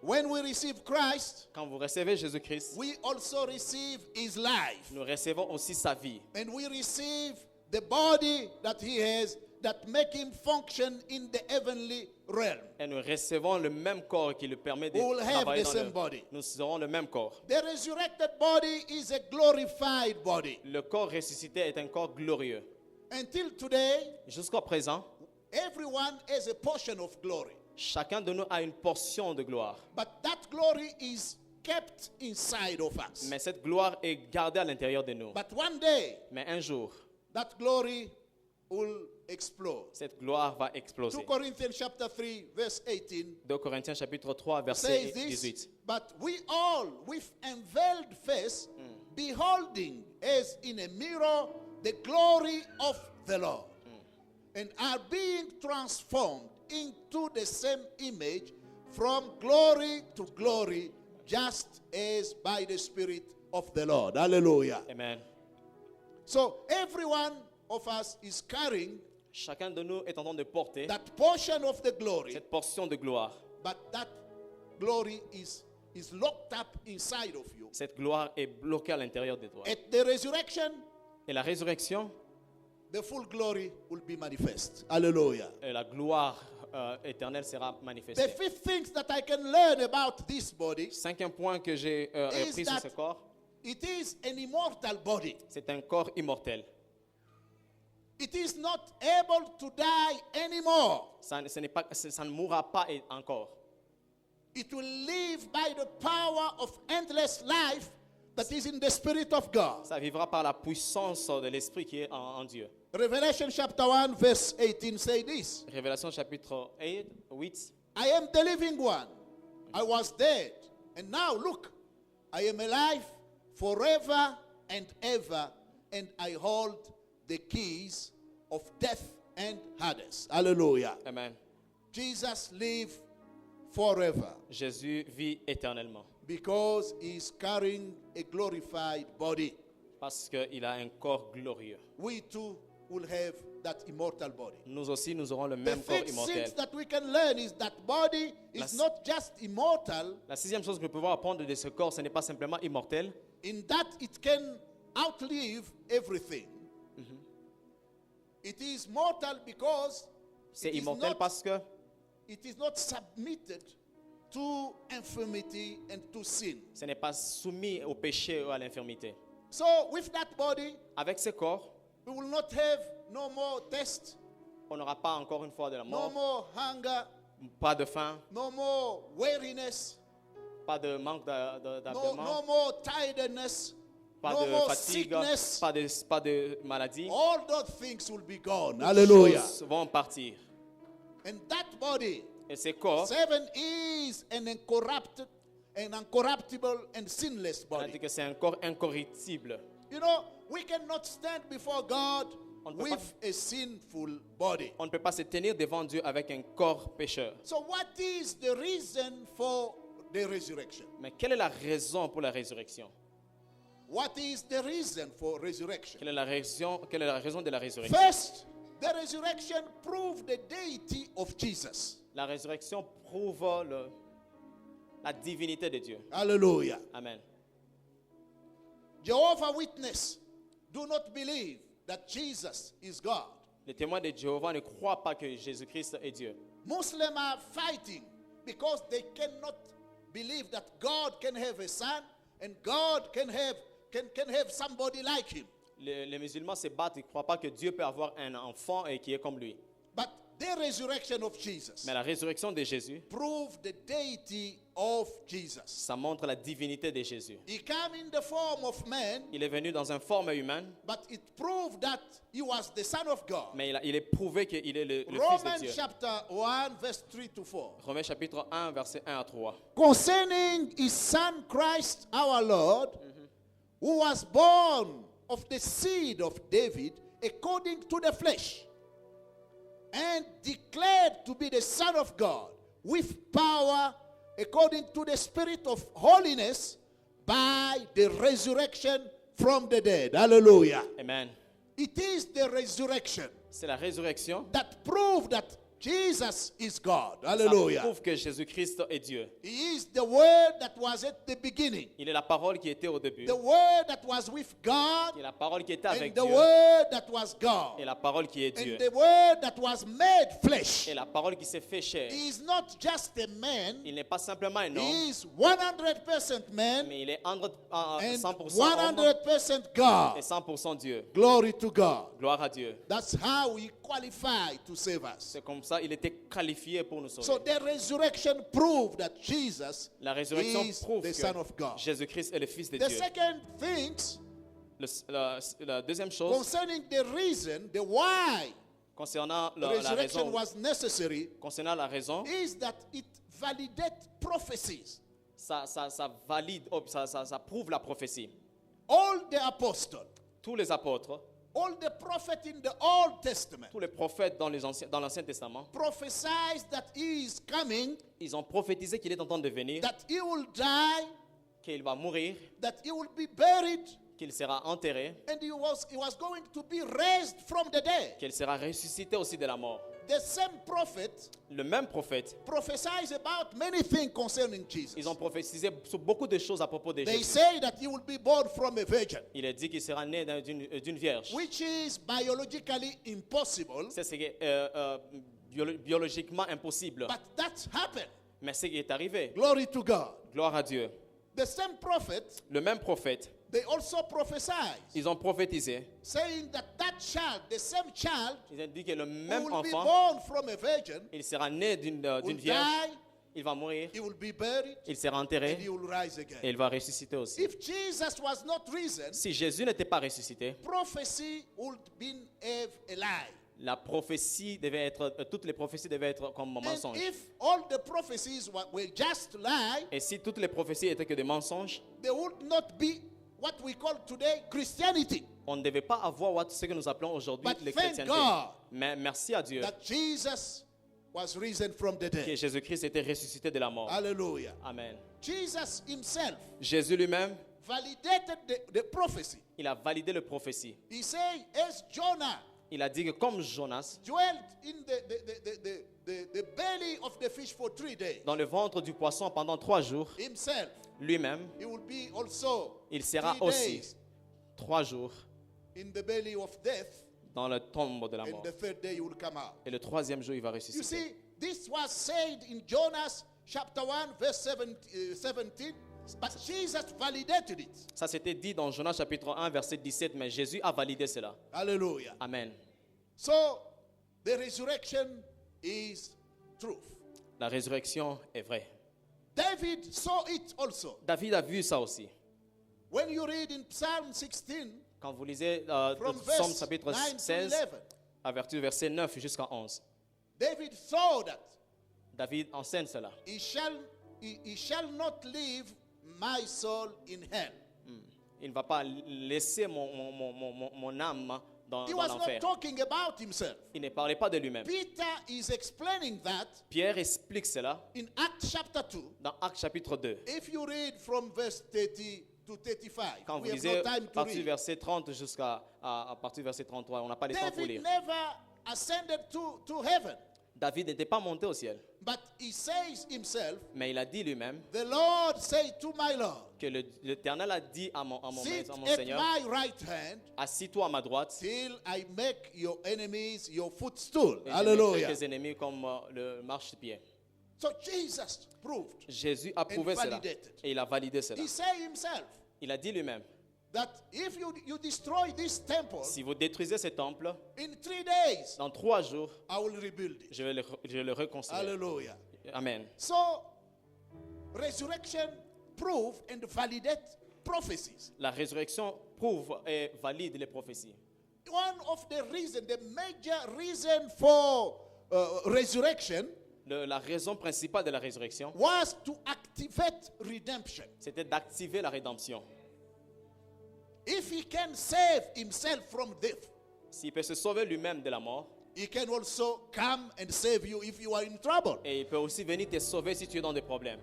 When we receive Christ, Quand vous recevez Jésus-Christ, we also receive his life. nous recevons aussi sa vie. And we receive the body that he has that make him function in the heavenly realm. Et nous recevons le même corps qui lui permet de We will have travailler the dans same body. Nous aurons le même corps. The resurrected body is a glorified body. Le corps ressuscité est un corps glorieux. Until today, Jusqu'à présent, everyone has a portion of glory. chacun de nous a une portion de gloire. But that glory is kept inside of us. Mais cette gloire est gardée à l'intérieur de nous. But one day, Mais un jour, that glory will explode. Cette gloire va 2 exploser. Corinthians chapter 3, verse 18 2 Corinthiens chapitre 3, says verset this, 18. but we all with unveiled face, beholding as in a mirror the glory of the Lord, and are being transformed into the same image from glory to glory, just as by the Spirit of the Lord. Hallelujah. Amen. So every one of us is carrying Chacun de nous est en train de porter that portion of the glory, cette portion de gloire. but that glory is locked up inside of you. Cette gloire est bloquée à l'intérieur de toi. At the resurrection, Et la résurrection, the full glory will be manifest. Hallelujah. la gloire éternelle sera The manifestée. fifth things that I can learn about this body, Cinquième point que j'ai Is appris sur that- ce corps, it is an immortal body. c'est un corps immortel. It is not able to die anymore. Ça ne mourra pas encore. It will live by the power of endless life that is in the Spirit of God. Ça vivra par la puissance de l'Esprit qui est en Dieu. Revelation chapter 1 verse 18 say this. Révélation chapitre 8. I am the living one. I was dead. And now look, I am alive forever and ever. And I hold the keys of death and Hades. Hallelujah. Amen. Jesus lives forever Jésus vit éternellement because he is carrying a glorified body. parce qu'il a un corps glorieux. We too will have that immortal body. Nous aussi, nous aurons le The même corps fifth immortel. thing that we can learn is that body is La- not just immortal La sixième chose que nous pouvons apprendre de ce corps, ce n'est pas simplement immortel, in that it can outlive everything. It is mortal because c'est it is immortel not- parce que it is not submitted to infirmity and to sin. ce n'est pas soumis au péché ou à l'infirmité. So with that body, Avec ce corps, we will not have no more thirst, on n'aura pas encore une fois de la no mort, more hunger, pas de faim, no more weariness, pas de manque no d'habillement, more tiredness, pas no de more fatigue, sickness. pas de maladie. All those things will be gone. Toutes Hallelujah. choses vont partir. And that body, Et ce corps, seven, is an uncorruptible and sinless on a body. dit que c'est un corps incorruptible. You know, we cannot stand before God On peut with a sinful body. On ne peut pas se tenir devant Dieu avec un corps pécheur. So what is the reason for the resurrection? Mais quelle est la raison pour la résurrection? What is the reason for resurrection? Quelle est la raison de la résurrection? First, the resurrection proved the deity of Jesus. La résurrection prouve la divinité de Dieu. Hallelujah. Amen. Jehovah Witness do not believe that Jesus is God. Les témoins de Jéhovah ne croient pas que Jésus-Christ est Dieu. Muslims are fighting because they cannot believe that God can have a son and God can have somebody like him. Les musulmans se battent, ils ne croient pas que Dieu peut avoir un enfant et qui est comme lui. But the resurrection of Jesus Mais la résurrection de Jésus, proved the deity of Jesus. ça montre la divinité de Jésus. He came in the form of man, Il est venu dans une forme humaine, but it proved that he was the Son of God. mais il est prouvé qu'il est le Fils de Romans Dieu. chapter 1, verse 3 to 4. Romains chapitre 1, verset 1 à 3. Concerning his Son Christ our Lord, who was born of the seed of David according to the flesh, and declared to be the Son of God with power according to the Spirit of holiness by the resurrection from the dead. Hallelujah. Amen. It is the resurrection C'est la résurrection. that proved that Jesus is God. Ça Hallelujah. prouve que Jésus-Christ est Dieu. He is the Word that was at the beginning, Il est la parole qui était au début. the Word that was with God, Il est la parole qui était and avec the Dieu. Word that was God, Et la parole qui est Dieu. and the Word that was made flesh. Et la parole qui s'est fait chair. He is not just a man, Il n'est pas simplement un homme, he is 100% man mais il est entre and 100% homme 100% et God. 100% Dieu. Glory to God. Gloire à Dieu. That's how he qualified to save us. C'est comme ça, il était qualifié pour nous sauver. So the resurrection proved that Jesus La résurrection is prouve the Son of que God. Jésus-Christ est le Fils de The Dieu. second thing La deuxième chose, concerning the reason, the why Concernant la resurrection raison, was necessary is is that it validates prophecies. ça valide, ça prouve la prophétie. All the apostles, Tous les apôtres, all the prophets in the Old Testament tous les prophètes dans l'Ancien Testament, prophesied that he is coming, ils ont prophétisé qu'il est en train de venir, that he will die, qu'il va mourir, that he will be buried, qu'il sera enterré, and he was going to be raised from the dead. qu'il sera ressuscité aussi de la mort. The same prophet Le même prophète, prophesies about many things concerning Jesus. ils ont prophétisé sur beaucoup de choses à propos de They Jésus. say that he will be born from a virgin, Il a dit qu'il sera né d'une vierge. which is biologically impossible, C'est ce qui est biologiquement impossible. but that happened. Mais c'est ce qui est arrivé. Glory to God. Gloire à Dieu. The same prophet, Le même prophète, they also prophesied, ils ont prophétisé. saying that that child, the same child, Ils ont dit que le who même will be enfant, born from a virgin, il sera né d'une will vierge. die, Il va mourir. he will be buried, Il sera and enterré. he will rise Et again. il va ressusciter aussi. If Jesus was not risen, Si Jésus n'était pas ressuscité, prophecy would been a lie. la prophétie devait être, toutes les prophéties devaient être comme un And mensonge. if all the prophecies were just lie, Et si toutes les prophéties étaient que des mensonges, there would not be what we call today Christianity. on ne devait pas avoir ce que nous appelons aujourd'hui But les thank chrétientés. God Mais merci à Dieu that Jesus was risen from the que dead. Jésus-Christ était ressuscité de la mort. Hallelujah. Amen. Jesus himself Jésus lui-même, validated the prophecy. il a validé la prophétie. He said, as Jonah Il a dit que comme Jonas, dwelt in the belly of the fish for 3 days, dans le ventre du poisson pendant 3 jours, himself, lui-même, he will be also il sera 3 aussi days 3 jours in the belly of death, dans le tombe de la and mort. the third day he will come out. Et le 3e jour, il va You ressusciter. see, this was said in Jonas chapter 1, verse 17, but Jesus validated it. Ça c'était dit dans Jonas chapitre 1, verset 17, mais Jésus a validé cela. Hallelujah. Amen. So, the resurrection is truth. La résurrection est vraie. David saw it also. David a vu ça aussi. When you read in Psalm 16, Quand vous lisez from Psaume verse chapitre 9 to 16, 11, à partir du verset 9 jusqu'à 11, David saw that David enseigne cela. he shall not leave my soul in hell. Il ne va pas laisser mon âme dans He was not l'enfer. talking about himself. Il ne parlait pas de lui-même. Peter is explaining that Pierre explique cela in Acts chapter 2. dans Actes chapitre 2. If you read from verse 30 to 35, Quand vous we have lisez no time à to partir du read. verset 30 jusqu'à à partir du verset 33, on n'a pas le temps pour David lire. never ascended to heaven, David n'était pas monté au ciel, but he says himself, mais il a dit lui-même the Lord said to my Lord, que l'Éternel a dit à mon sit Seigneur, at my right hand assis-toi à ma droite till I make your enemies your footstool. et je Hallelujah. mettrai tes ennemis comme le marchepied. So Jesus proved, Jésus a prouvé cela validated. et il a validé cela. he said himself, Il a dit lui-même, that if you destroy this temple, si vous détruisez ce temple, in 3 days dans 3 jours, I will rebuild it. je vais le reconstruire. Hallelujah. Amen. So, resurrection prove and validate prophecies. La résurrection prouve et valide les prophéties. One of the reasons, the major reason for resurrection La raison principale de la résurrection, was to activate redemption. c'était d'activer la rédemption. If he can save himself from death, S'il peut se sauver lui-même de la mort, he can also come and save you if you are in trouble. et il peut aussi venir te sauver si tu es dans des problèmes.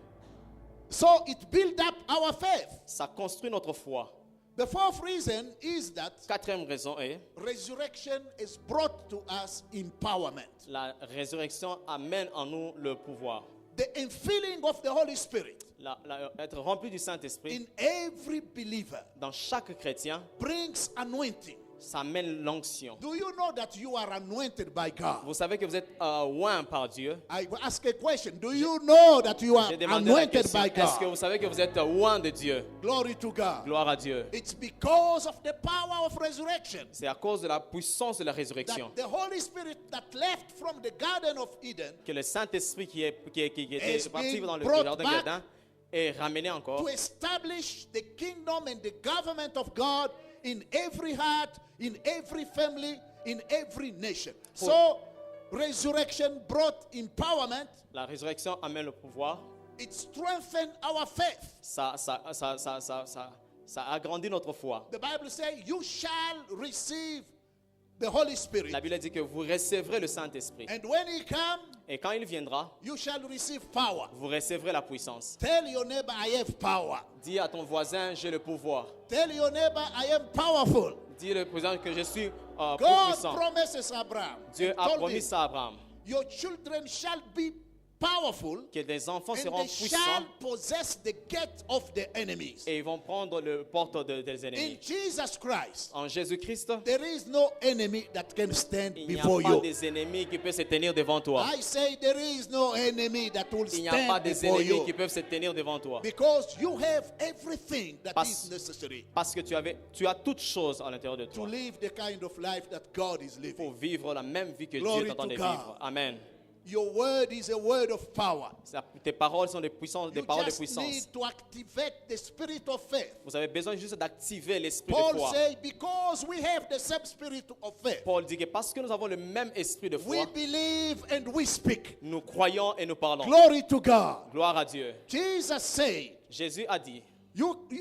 So it built up our faith. Ça construit notre foi. The fourth reason is that 4e raison est, resurrection is brought to us empowerment. la résurrection amène en nous le pouvoir. The infilling of the Holy Spirit Être rempli du Saint-Esprit in every believer dans chaque chrétien, brings anointing. ça amène l'onction. Do you know that you are anointed by God? Vous savez que vous êtes oint par Dieu. I ask a question. Do you know that you are J'ai demandé la anointed question, by est-ce que God? vous savez que vous êtes oint de Dieu? Glory to God. Gloire à Dieu. It's because of the power of resurrection C'est à cause de la puissance de la résurrection that the Holy Spirit that left from the Garden of Eden que le Saint-Esprit qui était Has parti been dans le brought jardin back d'Éden est ramené encore to establish the kingdom and the government of God in every heart, in every family, in every nation. So, resurrection brought empowerment. La résurrection amène le pouvoir. It strengthened our faith. Ça agrandit notre foi. The Bible says, you shall receive the Holy Spirit. La Bible dit que vous recevrez le Saint-Esprit. And when he comes, Et quand il viendra, you shall receive power. vous recevrez la puissance. Tell your neighbor, I have power. Dis à ton voisin, j'ai le pouvoir. Tell your neighbor, I am powerful. Dis le président que je suis plus God puissant. promises Abraham. Dieu and a told promis him, ça à Abraham. your children shall be powerful, Que des enfants and seront they shall puissants possess the gate of the enemies. et ils vont prendre le porte des In ennemis. Jesus Christ, En Jésus-Christ, there is no enemy that can stand il n'y a before pas you. des ennemis qui peuvent se tenir devant toi. I say there is no enemy that will Il n'y a pas stand des before ennemis qui you. peuvent se tenir devant toi. Because you have everything that Parce- is necessary Parce que tu as toutes choses à l'intérieur de to toi live the kind of life that God is living. pour vivre la même vie que Glory Dieu t'entend to de God. vivre. Amen. Your word is a word of power. Tes paroles sont des You paroles de just puissance. need to activate the spirit of faith. Vous avez besoin juste d'activer l'esprit de Paul foi. says, because we have the same spirit of faith, Paul dit que parce que nous avons le même esprit de we foi, believe and we speak. nous croyons et nous parlons. Glory to God. Gloire à Dieu. Jesus said, Jésus a dit,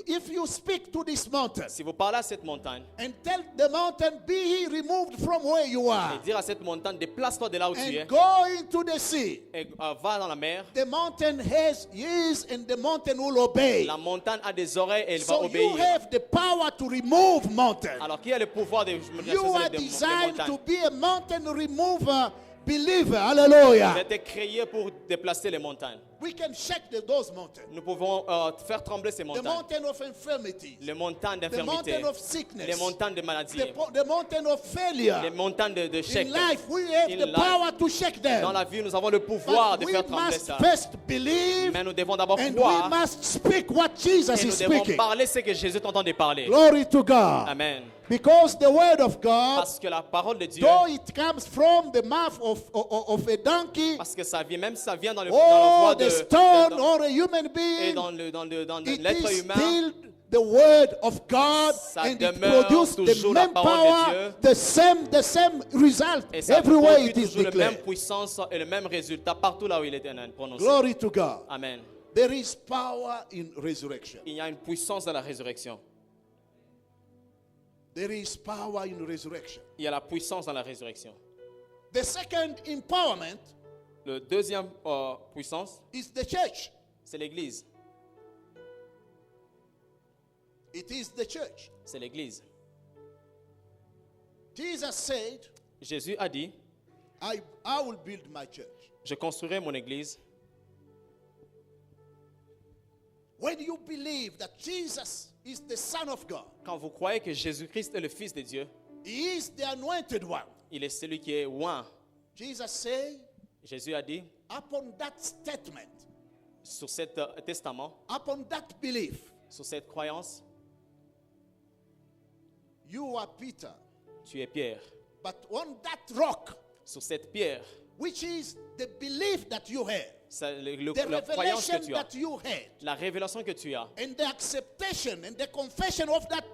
if you speak to this mountain si vous parlez à cette montagne and tell the mountain, be ye removed from where you et are dire à cette montagne, déplace-toi de là où tu es and go into the sea, et va dans la mer, the mountain has ears and the mountain will obey. la montagne a des oreilles et elle va So you obéir. have the power to remove mountains. Alors qui a le pouvoir de You changer are des designed to montagnes? be a mountain remover believer. Vous Hallelujah. avez été créé pour déplacer les montagnes. We can shake those mountains. Nous pouvons faire trembler ces The montagnes. mountain of infirmities, Les montagnes the d'infirmité, mountain of sickness, les montagnes de maladie, the mountain of failure. les montagnes de In chèques. life, we have In the life. power to shake Dans them. la vie, nous avons le pouvoir But de we faire trembler must ça. first believe Mais nous devons d'abord and we croire must speak what Jesus et is nous devons speaking. parler ce que Jésus t'entend de parler. Glory to God. Amen. Because the word of God, Parce que la parole de Dieu, though it comes from the mouth of a donkey parce que ça vient, même si ça vient dans le dans or la voix the stone or a human et being, dans it l'être is humain, still the word of God, Ça and it demeure produces the toujours la same parole de power, Dieu. the same result et ça everywhere produit it is toujours la même declared. puissance et le même résultat partout là où il est prononcé. Glory to God. Amen. There is power in resurrection. Il y a une puissance dans la résurrection. There is power in resurrection. Il y a la puissance dans la résurrection. The second empowerment Le deuxième puissance, is the church. c'est l'Église. It is the church. C'est l'Église. Jesus said, Jésus a dit, I will build my church. je construirai mon Église. When you believe that Jesus is the Son of God, Quand vous croyez que Jésus-Christ est le Fils de Dieu, He is the anointed one. il est celui qui est oint. Jesus said, Jésus a dit, upon that statement, sur cet testament, upon that belief, sur cette croyance, you are Peter. tu es Pierre. But on that rock, Sur cette pierre, which is the belief that you have, la the croyance que revelation tu as, that you had, la révélation que tu as, and the acceptation and the confession of that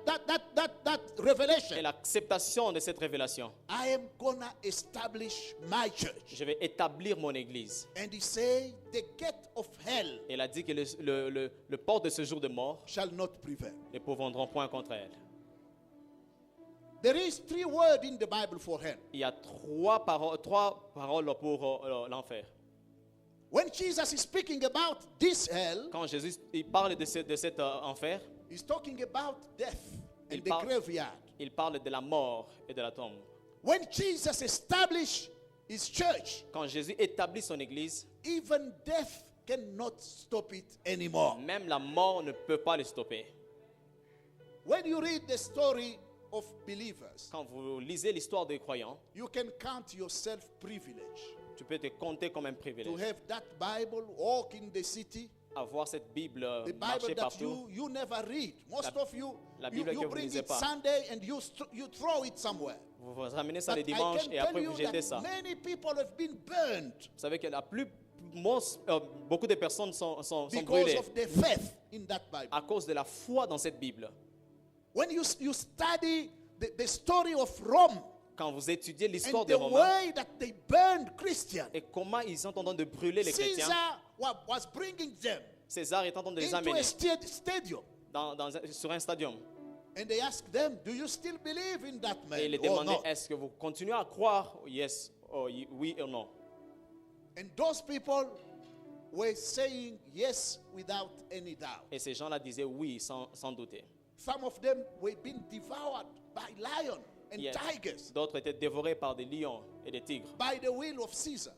revelation, et l'acceptation de cette révélation, I am gonna establish my church. je vais établir mon Église. And he said, the gate of hell Et il a dit que le port de ce jour de mort shall not prevail. ne pourront point contre elle. There is 3 words in the Bible for hell. Il y a trois paroles pour l'enfer. When Jesus is speaking about this hell, Quand Jésus il parle de cet enfer, he's talking about death and Il the parle- graveyard. il parle de la mort et de la tombe. When Jesus established his church, Quand Jésus établit son Église, even death cannot stop it anymore. même la mort ne peut pas le stopper. When you read the story of believers, Quand vous lisez l'histoire des croyants, you can count yourself privileged tu peux te compter comme un to privilège. have that Bible, walk in the city, Avoir cette Bible, the Bible marcher that partout. you never read. Most of you, la you, Bible you que vous bring lisez it pas. Sunday and you throw it somewhere. Vous vous ramenez ça But les I dimanches can et tell après you vous jetez that ça. many people have been burned Vous savez que beaucoup de personnes sont because brûlées of their faith in that Bible. à cause de la foi dans cette Bible. When you study the story of Rome, Quand vous étudiez l'histoire and des the Romains way that they burned Christians, et comment ils sont en train de brûler les chrétiens, Caesar was bringing them César est en train de les into amener a stadium. sur un stadium. And they asked them, do you still believe in that man Et il les or demandait, not? est-ce que vous continuez à croire, yes, oui ou non? And those people were saying yes without any doubt. Et ces gens-là disaient oui sans douter. Some of them were being devoured by lions and Yes. tigers D'autres étaient dévorés par des lions et des tigres by the will of Caesar.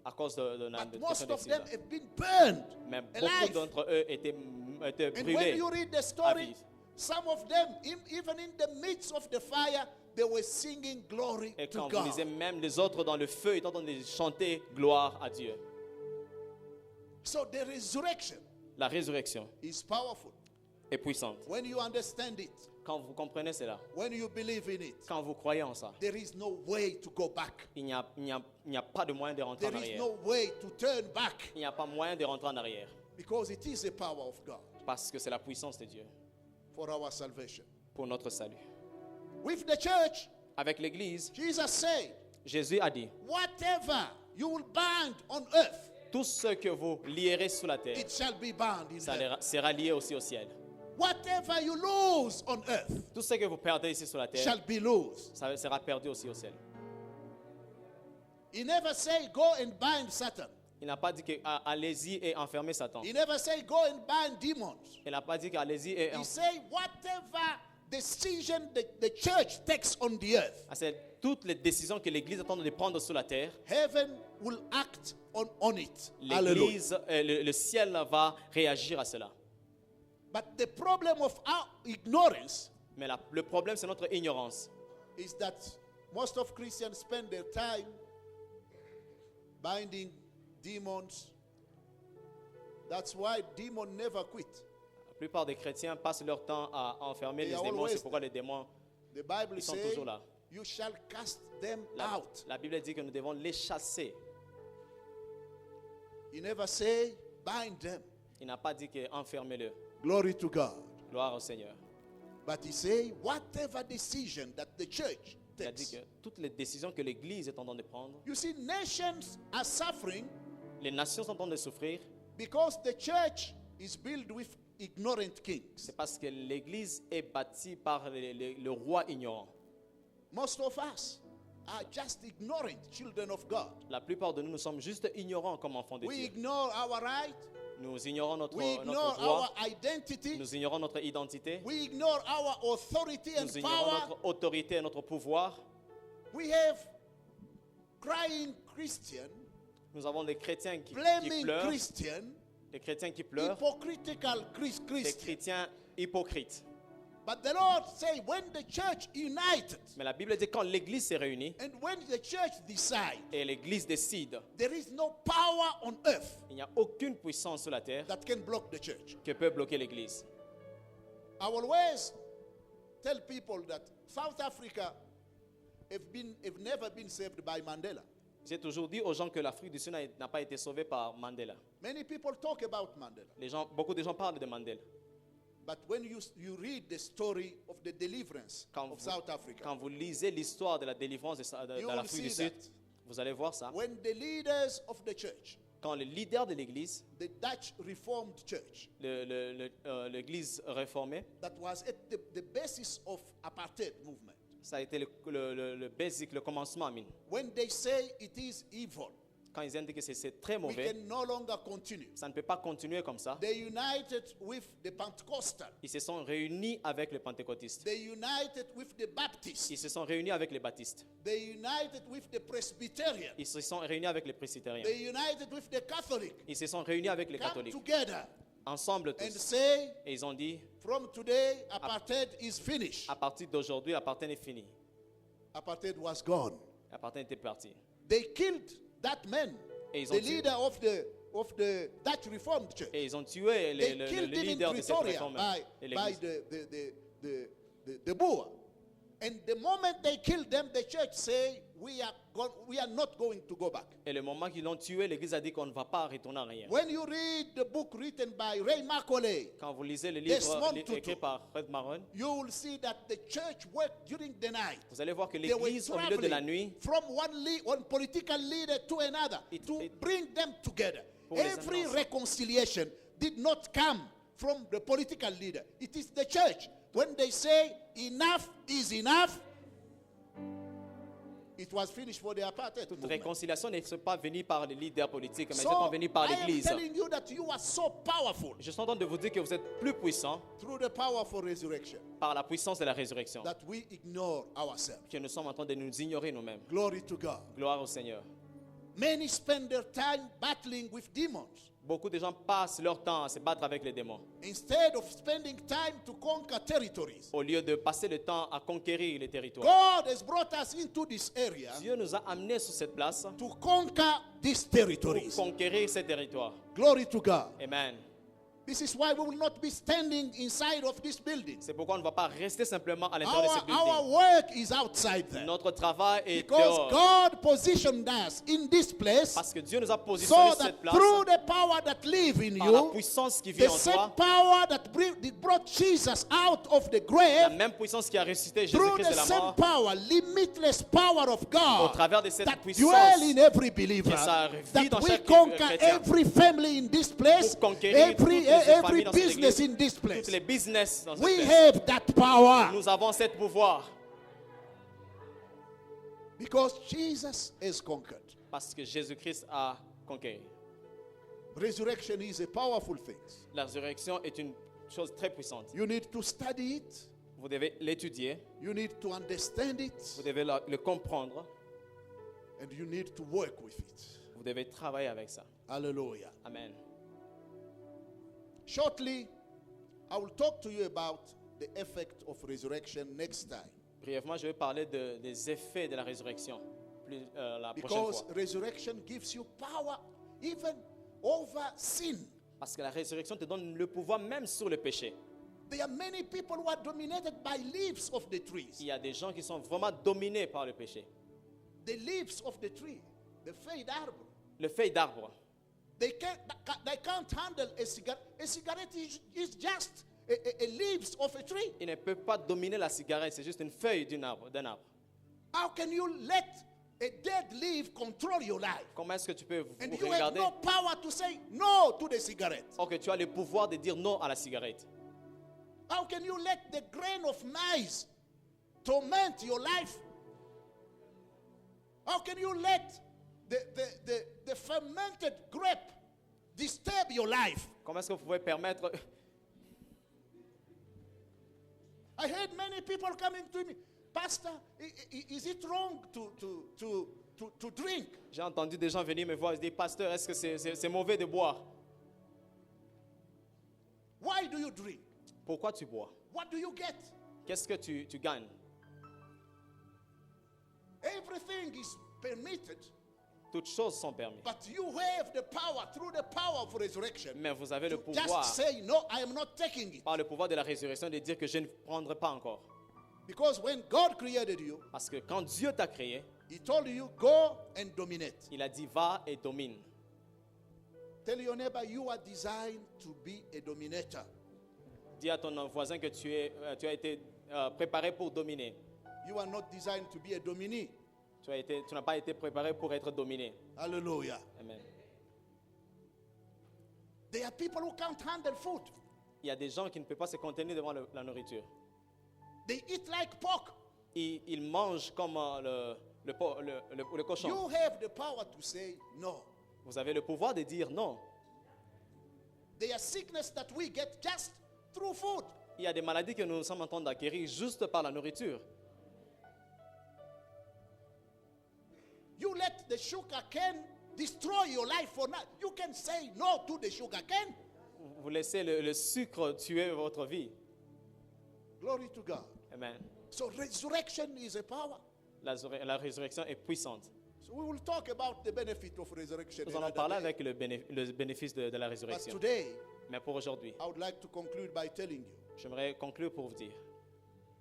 à cause de But de most de of them César. have been burned Mais beaucoup alive. d'entre eux étaient And when brûlés. you read the à story, vie. some of them, even in the midst of the fire, they were singing glory Et to quand vous lisez God. même les autres dans le feu, ils étaient en train de chanter gloire à Dieu. So the resurrection La résurrection is powerful est puissante. when you understand it, Quand vous comprenez cela, when you believe in it. quand vous croyez en ça, There is no way to go back. il n'y a pas de moyen de rentrer en There is arrière. no way to turn back Il n'y a pas moyen de rentrer en arrière. because it is the power of God Parce que c'est la puissance de Dieu for our salvation. pour notre salut. With the church, Avec l'Église, Jesus said, Jésus a dit, whatever you will bind on earth, tout ce que vous lierez sous la terre, it shall be bound in ça heaven. sera lié aussi au ciel. Whatever you lose on earth Tout ce que vous perdez ici sur la terre, shall be lost. ça sera perdu aussi au ciel. He never say go and bind Satan. Il n'a pas dit que allez-y et enfermez Satan. He never say go and bind demons. Il n'a pas dit que allez-y et He say whatever decision the church takes on the earth, c'est toutes les décisions que l'Église est en train de prendre sur la terre, heaven will act on it. Hallelujah. l'Église, le ciel va réagir à cela. But the problem of our ignorance Mais le problème, c'est notre ignorance. is that most of Christians spend their time binding demons. That's why demons never quit. La plupart des chrétiens passent leur temps à enfermer They les are démons. always C'est pourquoi les démons, The Bible ils sont says toujours là. you shall cast them La, out. la Bible dit que nous devons les chasser. He never say bind them. Il n'a pas dit que enfermez-le. Glory to God. Gloire au Seigneur. But he say whatever decision that the church Il a dit takes. que toutes les décisions que l'Église est en train de prendre, You see, nations are suffering les nations sont en train de souffrir. because the church is built with ignorant kings. C'est parce que l'Église est bâtie par le roi ignorant. Most of us are just ignorant children of God. La plupart de nous, nous sommes juste ignorants comme enfants de We Dieu. ignore our right. Nous ignorons notre We ignore droit. our identity. Nous ignorons notre identité. We ignore our authority and Nous ignorons power. notre autorité et notre pouvoir. We have crying Christian, Nous avons des chrétiens qui blaming pleurent, Christian, des chrétiens qui pleurent, hypocritical des Christian. chrétiens hypocrites. But the Lord say when the church united Mais la Bible dit quand l'Église s'est réunie and when the church decide, et l'Église décide, there is no power on earth il n'y a aucune puissance sur la terre that can block the church. qui peut bloquer l'Église. I always tell people that South Africa have never been saved by Mandela. J'ai toujours dit aux gens que l'Afrique du Sud n'a pas été sauvée par Mandela. Many people talk about Mandela. Beaucoup de gens parlent de Mandela. But when you read the story of the deliverance Quand of vous, South Africa, quand vous lisez l'histoire de la délivrance de you will l'Afrique du see Sud, that vous allez voir ça. when the leaders of the church, Quand le leader de l'Église, the Dutch Reformed Church, l'Église réformée, that was at the basis of apartheid movement, ça a été le basic, le commencement, Amin. when they say it is evil, Quand ils indiquent que c'est très we mauvais, can no longer continue. ça ne peut pas continuer comme ça. They united with the Pentecostal. Ils se sont réunis avec les pentecôtistes. They united with the Baptists. Ils se sont réunis avec les baptistes. They united with the Presbyterian. Ils se sont réunis avec les presbytériens. They united with the Catholic. Ils se sont réunis avec les Come catholiques. together Ensemble and tous. say, Et ils ont dit, from today, apartheid is finished. à partir d'aujourd'hui, l'apartheid est fini. Apartheid was gone. L'apartheid était parti. They killed that man, Et ils the ont tué. leader of the Dutch Reformed Church. Et ils ont tué They le killed him in leader de cette Pretoria réforme by de l'Église. the Boer. And the moment they killed them, the church say, we are we are not going to go back. Et le moment qu'ils l'ont tué, l'Église a dit qu'on ne va pas retourner en arrière. When you read the book written by Ray Macaulay, Quand vous lisez le Desmond livre Tutu. écrit par Fred Maron, you will see that the church worked during the night. vous allez voir que They were l'Église, au milieu de la nuit, traveling from one political leader to another to bring them together. Pour les Every amener ensemble. reconciliation did not come from the political leader. It is the church. When they say enough is enough, it was finished for the apartheid toute movement. réconciliation n'est pas venue par les leaders politiques, mais c'est So, venue par I am l'Église. telling you that you are so powerful Je suis en train de vous dire que vous êtes plus puissants through the powerful resurrection par la puissance de la résurrection, that we ignore ourselves. que nous sommes en train de nous ignorer nous-mêmes. Glory to God. Gloire au Seigneur. Many spend their time battling with demons Beaucoup de gens passent leur temps à se battre avec les démons, instead of spending time to conquer territories. au lieu de passer le temps à conquérir les territoires. God has brought us into this area Dieu nous a amenés sur cette place to conquer these pour territories. conquérir ces territoires. Glory to God. Amen. This is why we will not be standing inside of this building. C'est pourquoi on ne va pas rester simplement à l'intérieur de ce Our building. work is outside there. Notre travail est Because dehors. God positioned us in this place Parce que Dieu nous a positionnés so sur cette that place through the power that live in par la you, puissance qui vit the en same toi, power that brought Jesus out of the la grave, même puissance qui a ressuscité through Jésus-Christ the de la same mort, power, limitless power of au God, travers de cette that puissance, dwell in every believer, que ça vit that dans we chaque conquer chrétien. every family in this place, Pour conquérir every toutes les every familles dans cette business église, in this toutes place. les business dans cette We place. have that power Nous avons ce pouvoir because Jesus has conquered. parce que Jésus-Christ a conquéri. Resurrection is a powerful thing. La résurrection est une chose très puissante. You need to study it. Vous devez l'étudier, You need to understand it, vous devez le comprendre, and you need to work with it. vous devez travailler avec ça. Hallelujah. Amen. Shortly, I will talk to you about the effect of resurrection next time. Brièvement, je vais parler des effets de la résurrection la prochaine Because fois. resurrection gives you power even over sin. Parce que la résurrection te donne le pouvoir même sur le péché. There are many people who are dominated by leaves of the trees. Il y a des gens qui sont vraiment dominés par le péché. The leaves of the tree, the fade arbre. Le feuille d'arbre, They can't handle a cigarette. A cigarette is just a leaves of a tree. il ne peut pas dominer la cigarette, c'est juste une feuille d'un arbre. How can you let a dead leaf control your life? Comment est-ce que tu peux And vous you have regarder? no power to say no to the cigarette. Or que tu as le pouvoir de dire non à la cigarette. How can you let the grain of maize torment your life? How can you let the fermented grape disturb your life? Comment est-ce que vous pouvez permettre... I heard many people coming to me, Pastor, is it wrong to drink? J'ai entendu des gens venir me voir et dire, pasteur, est-ce que c'est mauvais de boire? Why do you drink? Pourquoi tu bois? What do you get? Qu'est-ce que tu gagnes? Everything is permitted, Toutes choses sont permises. but you have the power through the power of resurrection. Mais vous avez le To pouvoir, just say, no, I am not taking it. par le pouvoir de la résurrection, de dire que je ne prendrai pas encore. Because when God created you, Parce que quand Dieu t'a créé, He told you, go and dominate. il a dit, va et domine. Tell your neighbor, you are designed to be a dominator. Dis à ton voisin que tu as été préparé pour dominer. You are not designed to be a dominee. Tu n'as pas été préparé pour être dominé. Hallelujah. Amen. There are people who can't handle food. Il y a des gens qui ne peuvent pas se contenir devant la nourriture. They eat like pork. Ils mangent comme le cochon. You have the power to say no. Vous avez le pouvoir de dire non. There are sickness that we get just through food. Il y a des maladies que nous sommes en train d'acquérir juste par la nourriture. You let the sugar cane destroy your life for now. You can say no to the sugar cane. Vous laissez le sucre tuer votre vie. Glory to God. Amen. So resurrection is a power. La résurrection est puissante. So we will talk about the benefit of resurrection Nous allons another parler day. avec le bénéfice de la But résurrection. today, Mais pour aujourd'hui, I would like to conclude by telling you j'aimerais conclure pour vous dire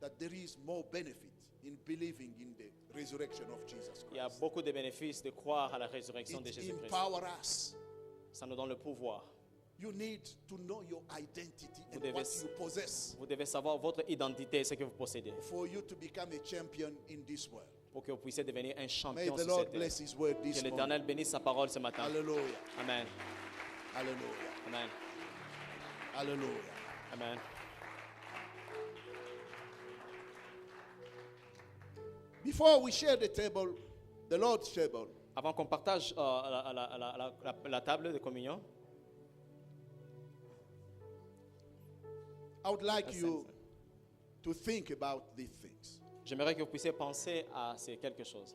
that there is more benefit in believing in the resurrection of Jesus Il y a Christ. beaucoup de bénéfices de croire à la résurrection de It Jésus-Christ. empowers us. Ça nous donne le pouvoir. You need to know your identity and devez- what you possess Vous devez savoir votre identité et ce que vous possédez for you to become a champion in this world. pour que vous puissiez devenir un May champion the sur Lord cette terre. bless His word Que this morning. l'Éternel bénisse sa parole ce matin. Hallelujah. Amen. Hallelujah. Amen. Hallelujah. Amen. Before we share the table, the Lord's table, Avant qu'on partage la table de communion, I would like That's you it. to think about these things. j'aimerais que vous puissiez penser à ces quelque chose.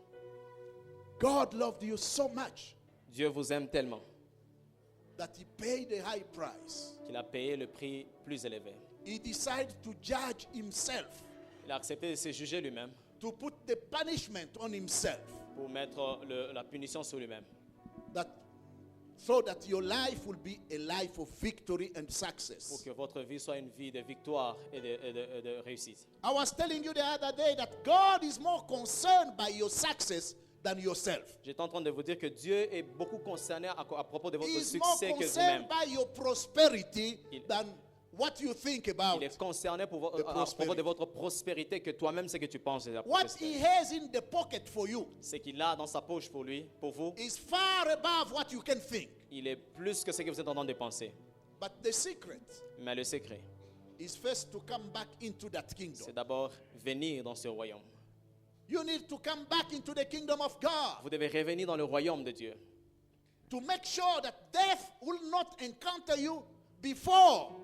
God loved you so much Dieu vous aime tellement that He paid a high price. qu'il a payé le prix plus élevé. He decided to judge Himself, Il a accepté de se juger lui-même to put the punishment on Himself, pour mettre la punition sur lui-même. that so that your life will be a life of victory and Pour success. que votre vie soit une vie de victoire et de réussite. I was telling you the other day that God is more concerned by your success than yourself. J'étais en train de vous dire que Dieu est beaucoup concerné à propos de votre He is more succès que concerned vous-même. by your prosperity Il- than what you think about. Il est concerné The à propos prosperity. de votre prospérité que toi-même ce que tu penses. de la What prospérité. He has in the pocket for you Ce qu'il a dans sa poche pour lui, pour vous, is far above what you can think. il est plus que ce que vous êtes en train de penser. But the secret Mais le secret, is first to come back into that kingdom. c'est d'abord venir dans ce royaume. You need to come back into the kingdom of God Vous devez revenir dans le royaume de Dieu to make sure that death will not encounter you before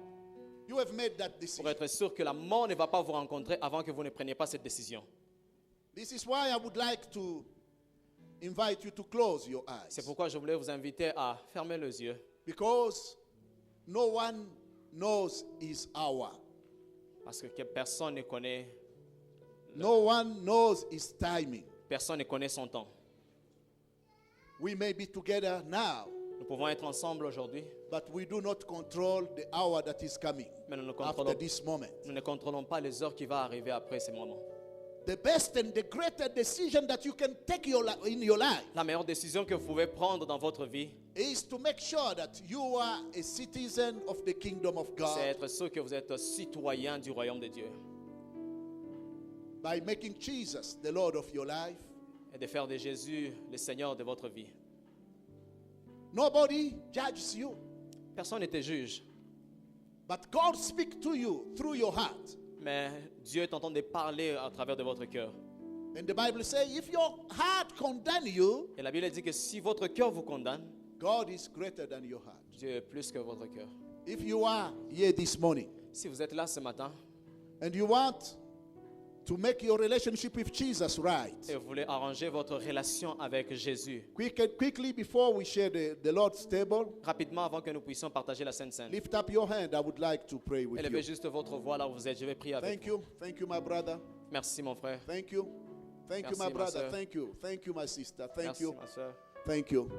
you have made that pour decision. être sûr que la mort ne va pas vous rencontrer avant que vous ne preniez pas cette décision. This is why I would like to invite you to close your C'est eyes, pourquoi je voulais vous inviter à fermer les yeux because no one knows his hour. parce que personne ne connaît, No one knows his timing. personne ne connaît son temps. We may be together now, Nous pouvons être ensemble aujourd'hui, but we do not control the hour that is coming mais nous ne after contrôlons, this moment. nous ne contrôlons pas les heures qui vont arriver après ces moments. The best and the greater decision that you can take in your life La meilleure décision que vous pouvez prendre dans votre vie, is to make sure that you are a citizen of the kingdom of c'est God être sûr que vous êtes citoyen du royaume de Dieu by making Jesus the Lord of your life. et de faire de Jésus le Seigneur de votre vie. Nobody judges you, Personne ne te juge, but God speaks to you through your heart. mais Dieu est en train de parler à travers de votre cœur. And the Bible says, if your heart condemn you, Et la Bible dit que si votre cœur vous condamne, God is greater than your heart. Dieu est plus que votre cœur. If you are here this morning Si vous êtes là ce matin and you want to make your relationship with Jesus right, et vous voulez arranger votre relation avec Jésus, quickly before we share the Lord's table, rapidement avant que nous puissions partager la Sainte Seine, lift up your hand. I would like to pray with élevez you. juste votre voix là où vous êtes. Je vais prier avec Thank vous. you. Thank you, my brother. Merci mon frère. Thank you. Thank you, Merci, my ma brother. sœur. Thank you. Thank you, my sister. Thank Merci you. ma soeur. Thank you.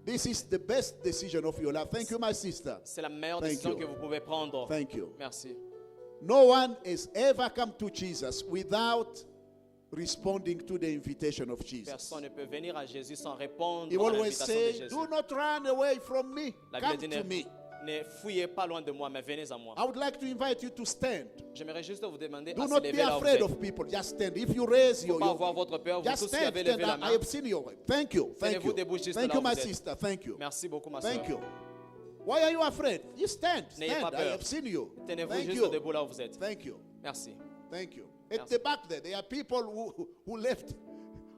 This is the best decision of your life. Thank you, my sister. C'est la meilleure Thank décision you. que vous pouvez prendre. Thank you. Merci. No one has ever come to Jesus without responding to the invitation of Jesus. Personne ne peut venir à Jésus sans répondre He à always l'invitation de say, Jésus. do not run away from me. La Come Bible dit to me. ne fouillez pas loin de moi, mais venez à moi. I would like to invite you to stand. J'aimerais juste vous demander Do à se not be lever là où vous afraid êtes. of people. Just stand. If you raise Faut your, pas avoir votre peur. Vous just tous qui stand. avez levé la I main. have seen you. Thank you. Thank Tenez-vous you. debout juste Thank là you, où my vous êtes. sister. Thank you. Merci beaucoup, ma Thank soeur. you. Why are you afraid? You stand. N'ayez Stand. pas I peur. have seen you. Tenez-vous Thank juste you. debout là où vous êtes. Thank you. Merci. Thank you. At Merci. the back there are people who left,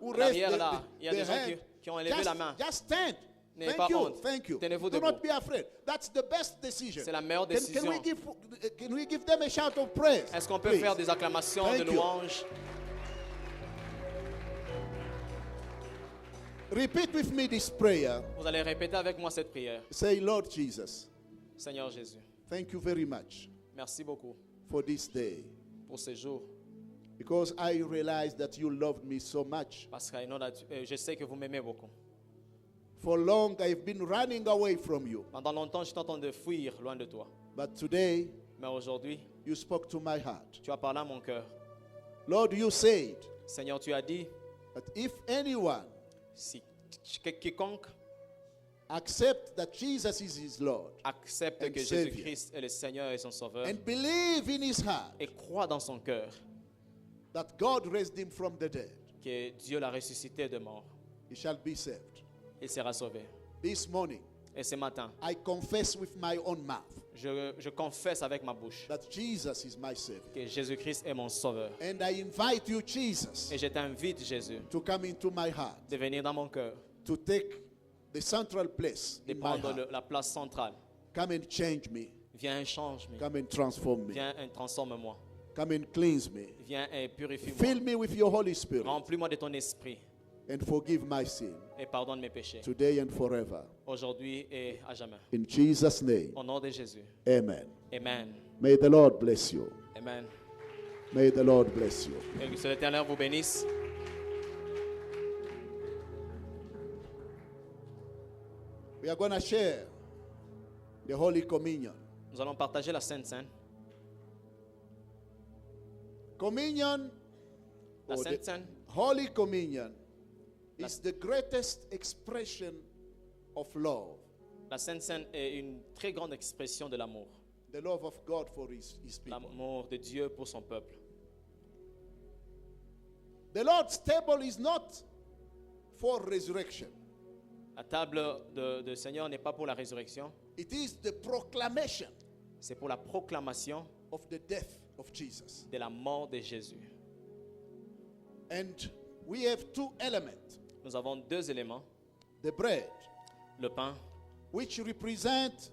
who À raised l'arrière, là, il y a their des gens hand. qui ont élevé la main. Just stand. N'ayez Thank pas you. honte. Thank you. Tenez-vous Do debout. not be afraid. That's the best decision. C'est la meilleure Can décision. we give them a shout of praise? Est-ce qu'on peut Please. faire des acclamations Thank de you. louanges? Repeat with me this prayer. Vous allez répéter avec moi cette prière. Say, Lord Jesus, Seigneur Jésus, thank you very much merci beaucoup for this day, pour ce jour. because I realize that you loved me so much. Parce que je sais que vous m'aimez beaucoup. For long I've been running away from you, Pendant longtemps, j'étais en train de fuir loin de toi. but today Mais aujourd'hui, you spoke to my heart. tu as parlé à mon cœur. Lord, you said Seigneur, tu as dit But if anyone Si quiconque accept that Jesus is his Lord accepte and que Savior, Jésus-Christ est le Seigneur et son Sauveur and believe in his heart et croit dans son cœur that God raised him from the dead, que Dieu l'a ressuscité de mort, he shall be saved. il sera sauvé. This morning, Et ce matin, I confess with my own mouth je confesse avec ma bouche that Jesus is my Savior. que Jésus-Christ est mon Sauveur. And I invite you, Jesus, Et je t'invite, Jésus, to come into my heart, de venir dans mon cœur, to take the central place de in my prendre heart. la place centrale. Come and change me. Viens, change-moi. Come and transform me. Viens, transforme-moi. Come and cleanse me. Viens et purifie-moi. Fill me with your Holy Spirit Remplis-moi de ton esprit and forgive my sin et pardonne mes péchés, today and forever. aujourd'hui et à jamais. In Jesus' name, Au nom de Jésus. amen. Amen. May the Lord bless you. Amen. May the Lord bless you. Et que l'Éternel vous bénisse. We are going to share the Holy Communion. Nous allons partager la Sainte Seine. Communion, La or Sainte the Seine, Holy Communion, is the greatest expression of love. la Sainte Seine est une très grande expression de l'amour. The love of God for his people. L'amour de Dieu pour son peuple. The Lord's table is not for resurrection. La table de Seigneur n'est pas pour la résurrection, It is the proclamation c'est pour la proclamation of the death of Jesus. de la mort de Jésus. And we have two elements. Nous avons deux éléments. The bread, Le pain, which represent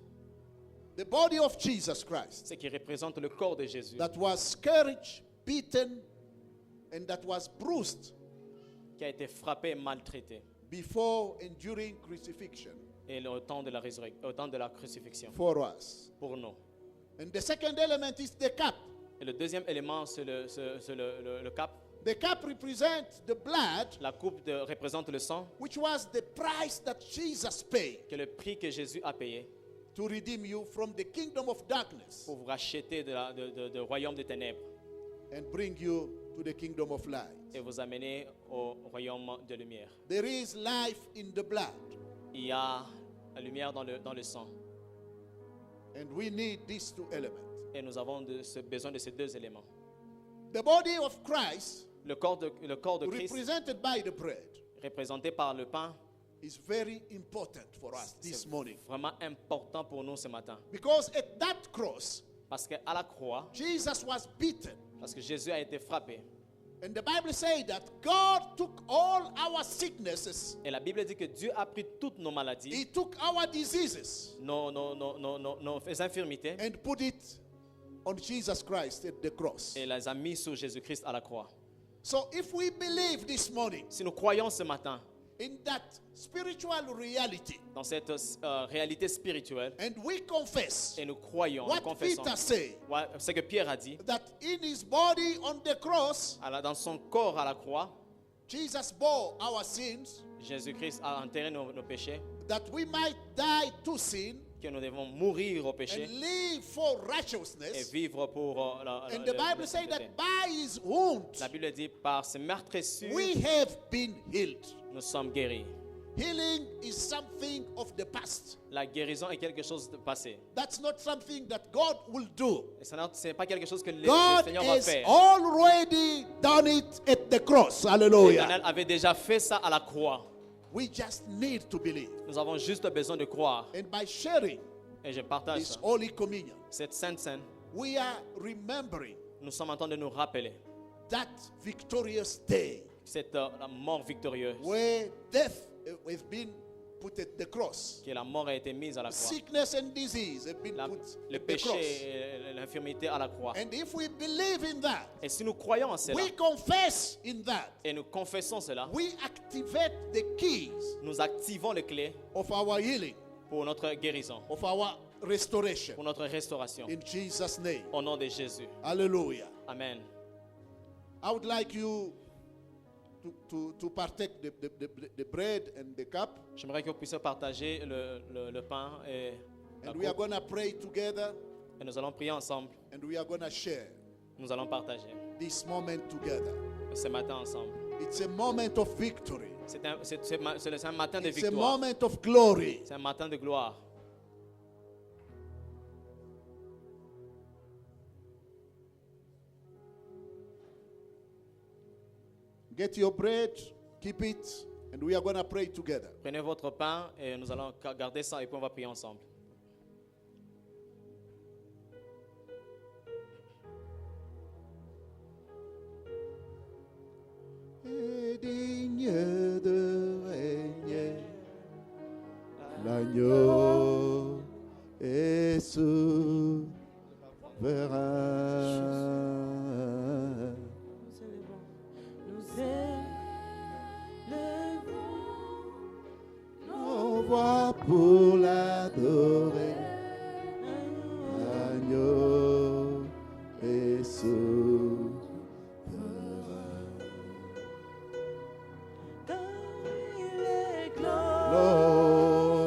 the body of Jesus Christ, ce qui représente le corps de Jésus, that was scourged, beaten, and that was bruised qui a été frappé et maltraité before and during crucifixion et au temps de la crucifixion for us. pour nous. And the second element is the cup. Et le deuxième élément, c'est le cap. The cup represents the blood, La coupe représente le sang, which was the price that Jesus paid qui est le prix que Jésus a payé to redeem you from the kingdom of darkness pour vous racheter du royaume des ténèbres and bring you to the kingdom of light. et vous amener au royaume de lumière. There is life in the blood, Il y a la lumière dans le sang. and we need these two elements. Et nous avons besoin de ces deux éléments. The body of Christ, Le corps de Christ, represented by the bread, représenté par le pain, is very important for us this c'est morning. vraiment important pour nous ce matin. Because at that cross, Parce qu'à la croix, Jesus was beaten. parce que Jésus a été frappé. And the Bible says that God took all our sicknesses, Et la Bible dit que Dieu a pris toutes nos maladies, He took our diseases, nos infirmités, and put it on Jesus Christ at the cross. et les a mis sur Jésus-Christ à la croix. So if we believe this morning Si nous croyons ce matin in that spiritual reality, dans cette réalité spirituelle, and we confess et nous croyons, nous what confessons Peter said, ce que Pierre a dit, that in his body on the cross, dans son corps à la croix, Jesus bore our sins, Jésus-Christ a enterré nos péchés, that we might die to sin que nous devons mourir au péché and live for et righteousness. vivre pour And the Bible says that by his wounds La Bible dit, par ses meurtrissures, we have been healed. nous sommes guéris. Healing is something of the past. La guérison est quelque chose de passé. That's not something that God will do. Et ce n'est pas quelque chose que le God Seigneur va has faire. already done it at the cross. Hallelujah. L'Éternel avait déjà fait ça à la croix. We just need to believe. Nous avons juste besoin de croire. And by sharing Et je partage this ça. Holy Communion, Cette Sainte Seine, we are remembering nous sommes en train de nous rappeler that victorious day cette la mort victorieuse, where death has been put at the cross. que la mort a été mise à la croix. Sickness and disease have been put Le at the péché cross. et l'infirmité à la croix. And if we believe in that, Et si nous croyons en cela we confess in that, et nous confessons cela, we activate the keys nous activons les clés of our healing, pour notre guérison, of our restoration. pour notre restauration. In Jesus' name. Au nom de Jésus. Hallelujah. Amen. I would like you to partake the bread and the cup. J'aimerais que vous puissiez partager le pain et la And we are coupe. going to pray together, Et nous allons prier ensemble. and we are going to share Nous allons partager this moment together. ce matin ensemble. It's a moment of victory. C'est un matin de It's a victoire. moment of glory. C'est un matin de gloire. Get your bread, keep it, and we are going to pray together. Prenez votre pain et nous allons garder ça et puis on va prier ensemble. Et digne de régner, l'agneau est souverain. Nos voix pour l'adorer, l'agneau est souverain.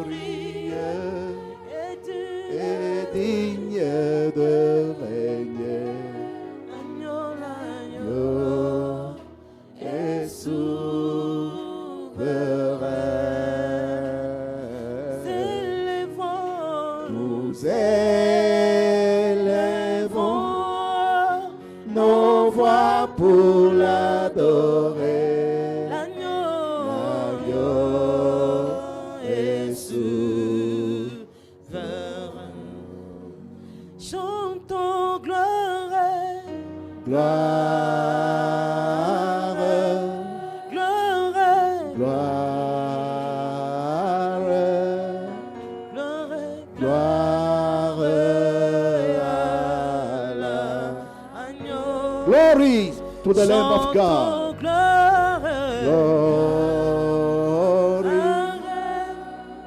Glorieux et digne de régner, l'agneau est souverain. Nous élèvons nos voix pour l'adorer. L'agneau est souverain. Chantons gloire, Gloire, gloire, gloire, gloire, gloire à agneau. Glory to the Lamb of God. Chantons gloire, Glory,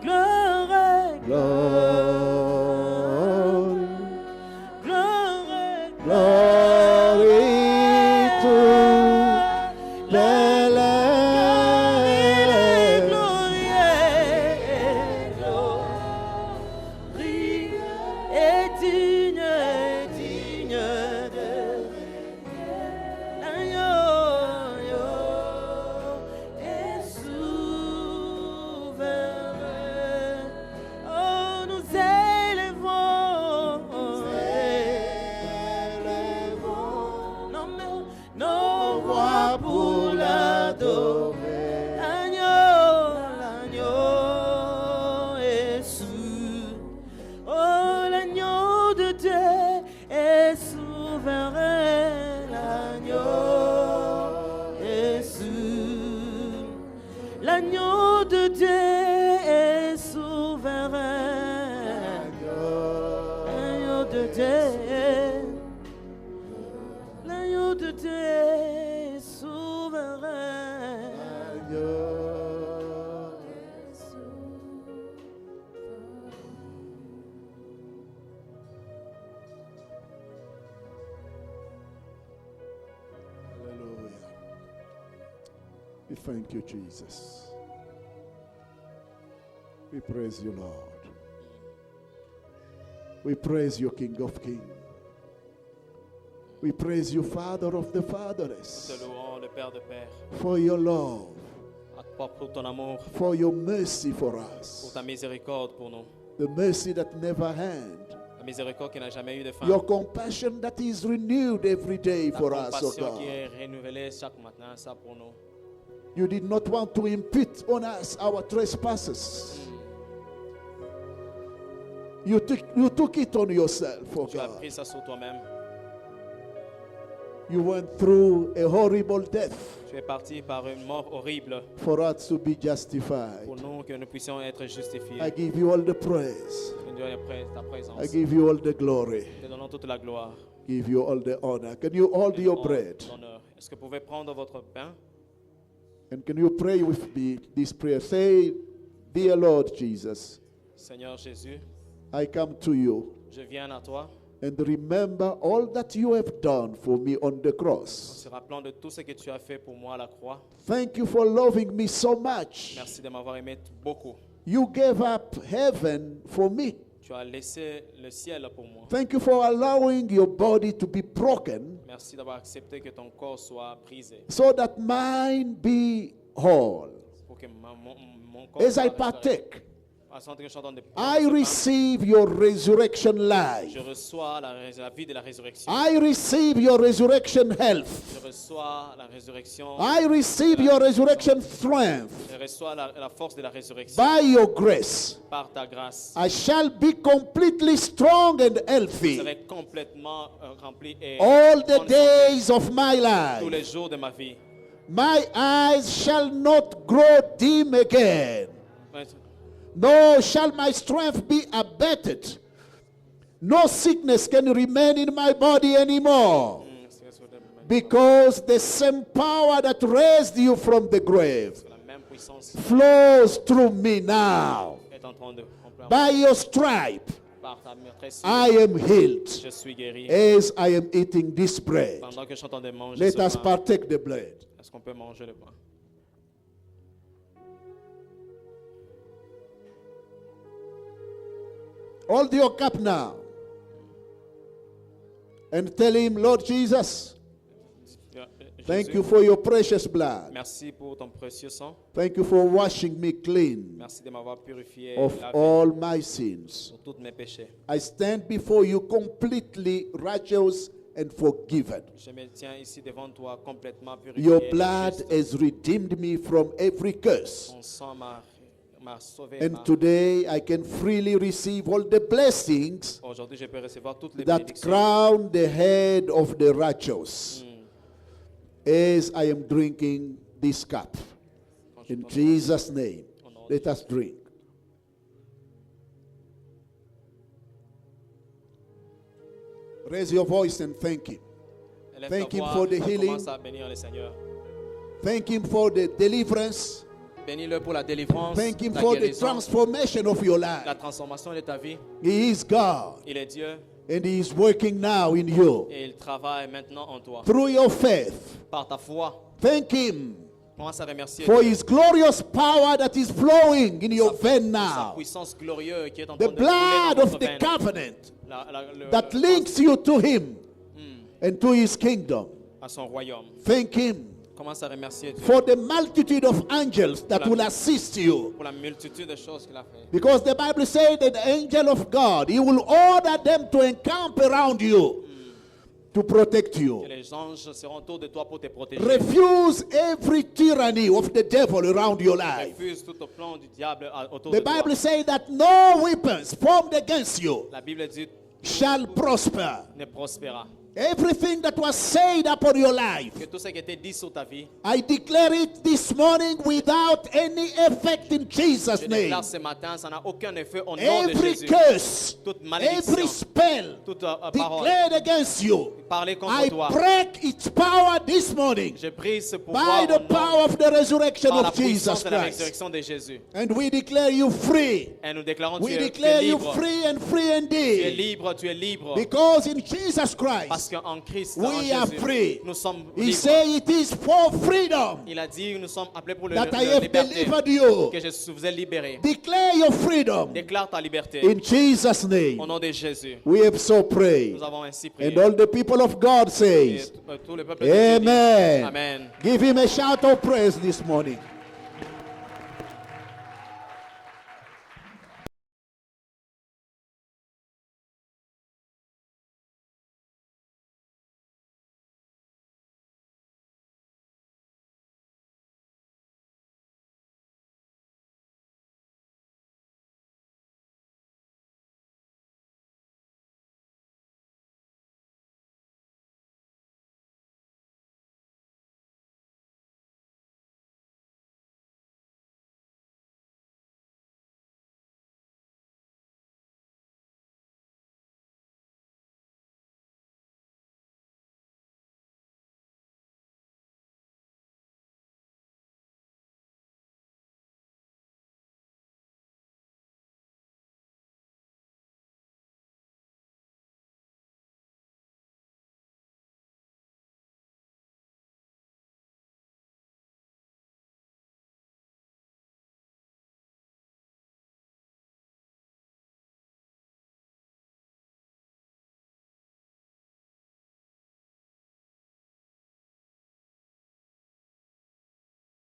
gloire, glory, gloire, glory to the Lamb. est digne de l'agneau est souverain. Oh, nous élevons nos voix pour l'adorer. L'agneau est souverain. Oh, l'agneau de Dieu est souverain. L'agneau est souverain. L'agneau de Dieu est souverain. L'agneau de Dieu. L'agneau de Dieu est souverain. Hallelujah. We thank you, Jesus. We praise you, Lord. We praise you, King of Kings. We praise you, Father of the Nous te fatherless, louons, le Père de Père, for your love, pour ton amour, for your mercy for pour us, ta miséricorde pour nous. the mercy that never end, La miséricorde qui n'a jamais eu de fin. your compassion that is renewed every day Ta for us, oh compassion qui God. est renouvelée chaque matin, ça pour nous. You did not want to impute on us our trespasses. You took it on yourself, oh Tu as God. pris ça sur toi-même. You went through a horrible death Tu es parti par une mort horrible for us to be justified. pour nous, que nous puissions être justifiés. I give you all the praise. Nous donnons ta présence. I give you all the glory. Te donnons toute la gloire. Give you all the honor. Can you hold et your l'honneur. bread? Est-ce que vous pouvez prendre votre pain? And can you pray with me this prayer? Say, dear Lord Jesus, Seigneur Jésus, I come to you je viens à toi and remember all that you have done for me on the en cross. se rappelant de tout ce que tu as fait pour moi à la croix. Thank you for loving me so much. Merci de m'avoir aimé beaucoup. You gave up heaven for me. Tu as laissé le ciel pour moi. Thank you for allowing your body to be broken Merci d'avoir accepté que ton corps soit brisé so that mine be whole. pour que mon corps As soit I restauré. partake, En tant que je suis en train de I prendre ce pain, receive your resurrection je life. reçois la vie de la résurrection. I receive your resurrection health. Je reçois la résurrection. I receive your resurrection strength. Je reçois la force de la résurrection By your grace, par ta grâce. I shall be completely strong and Je healthy serai complètement rempli et all the bonne santé days of my tous les life. jours de ma vie. My eyes shall not grow dim again. Nor shall my strength be abated. No sickness can remain in my body anymore. Because the same power that raised you from the grave La même puissance flows through me now. est en train de remplir By your stripe, par ta maîtresse. I am healed. Je suis guéri. As I am eating this bread, Pendant que je suis en train de manger let ce us pain, partake the bread. est-ce qu'on peut manger le pain? Hold your cup now and tell him, Lord Jesus, thank Jésus, you for your precious blood. merci pour ton précieux sang. Thank you for washing me clean Merci de m'avoir purifié of lavé all my sins. sur tous mes péchés. I stand before you completely righteous and forgiven. Je me tiens ici devant toi complètement purifié. Your et blood juste. has redeemed me from every curse. Ton sang m'a sauvé. And today I can freely receive all the blessings Aujourd'hui, je peux recevoir toutes les that bénédictions crown the head of the righteous as I am drinking this cup. In Jesus' name, let us drink. Raise your voice and thank him. Élève Thank ta him voix for the et healing. commence à bénir le Seigneur. Thank him for the deliverance. Bénis-le pour la délivrance, Thank him la for the guérison, transformation of your la life. transformation de ta vie. He is God Il est Dieu and he is working now in you. et il travaille maintenant en toi. Through your faith, Par ta foi, thank him commence à remercier for Dieu his glorious power that is flowing in your vein pour sa now. puissance glorieuse qui est en The train de couler dans blood of notre the veine. covenant Le that links you to him and to his kingdom. à son royaume. Thank him Commence à remercier Dieu for the multitude of angels that will assist you. pour la multitude de choses qu'il a fait. Because the Bible says that the angel of God, he will order them to encamp around you to protect Que you. les anges seront autour de toi pour te protéger. Refuse every tyranny of the devil around your life. Refuse tout au plan du diable autour The de toi. Bible says that no weapons formed against you La Bible dit shall prosper. ne prospéra. Everything that was said upon your life, Que tout ce qui était dit sur ta vie, I declare it this morning without any effect in Jesus' je name. déclare ce matin, ça n'a aucun effet au nom de Every Jésus. curse, Toute malédiction, every spell toute parole declared against you, parlée contre I toi, break its power this morning je brise ce by pouvoir the au nom power of the resurrection par la of Jesus puissance de la Christ. résurrection de Jésus. And we declare you free. Et nous déclarons We tu es declare you libre. free and free Tu es indeed. libre, tu es libre. Because in Jesus Parce Christ, qu'en Christ, en we are Jésus, free. nous sommes He libres. said it is for freedom Il a dit nous sommes appelés pour that I la have liberté. delivered you. Que je vous ai libéré. Declare your freedom Déclare ta liberté. in Jesus' Au name. nom de Jésus. We have so prayed. Nous avons ainsi prié. And all the people of God Et says, tout le peuple de Dieu dit, Amen. Amen. Give him a shout of praise this morning.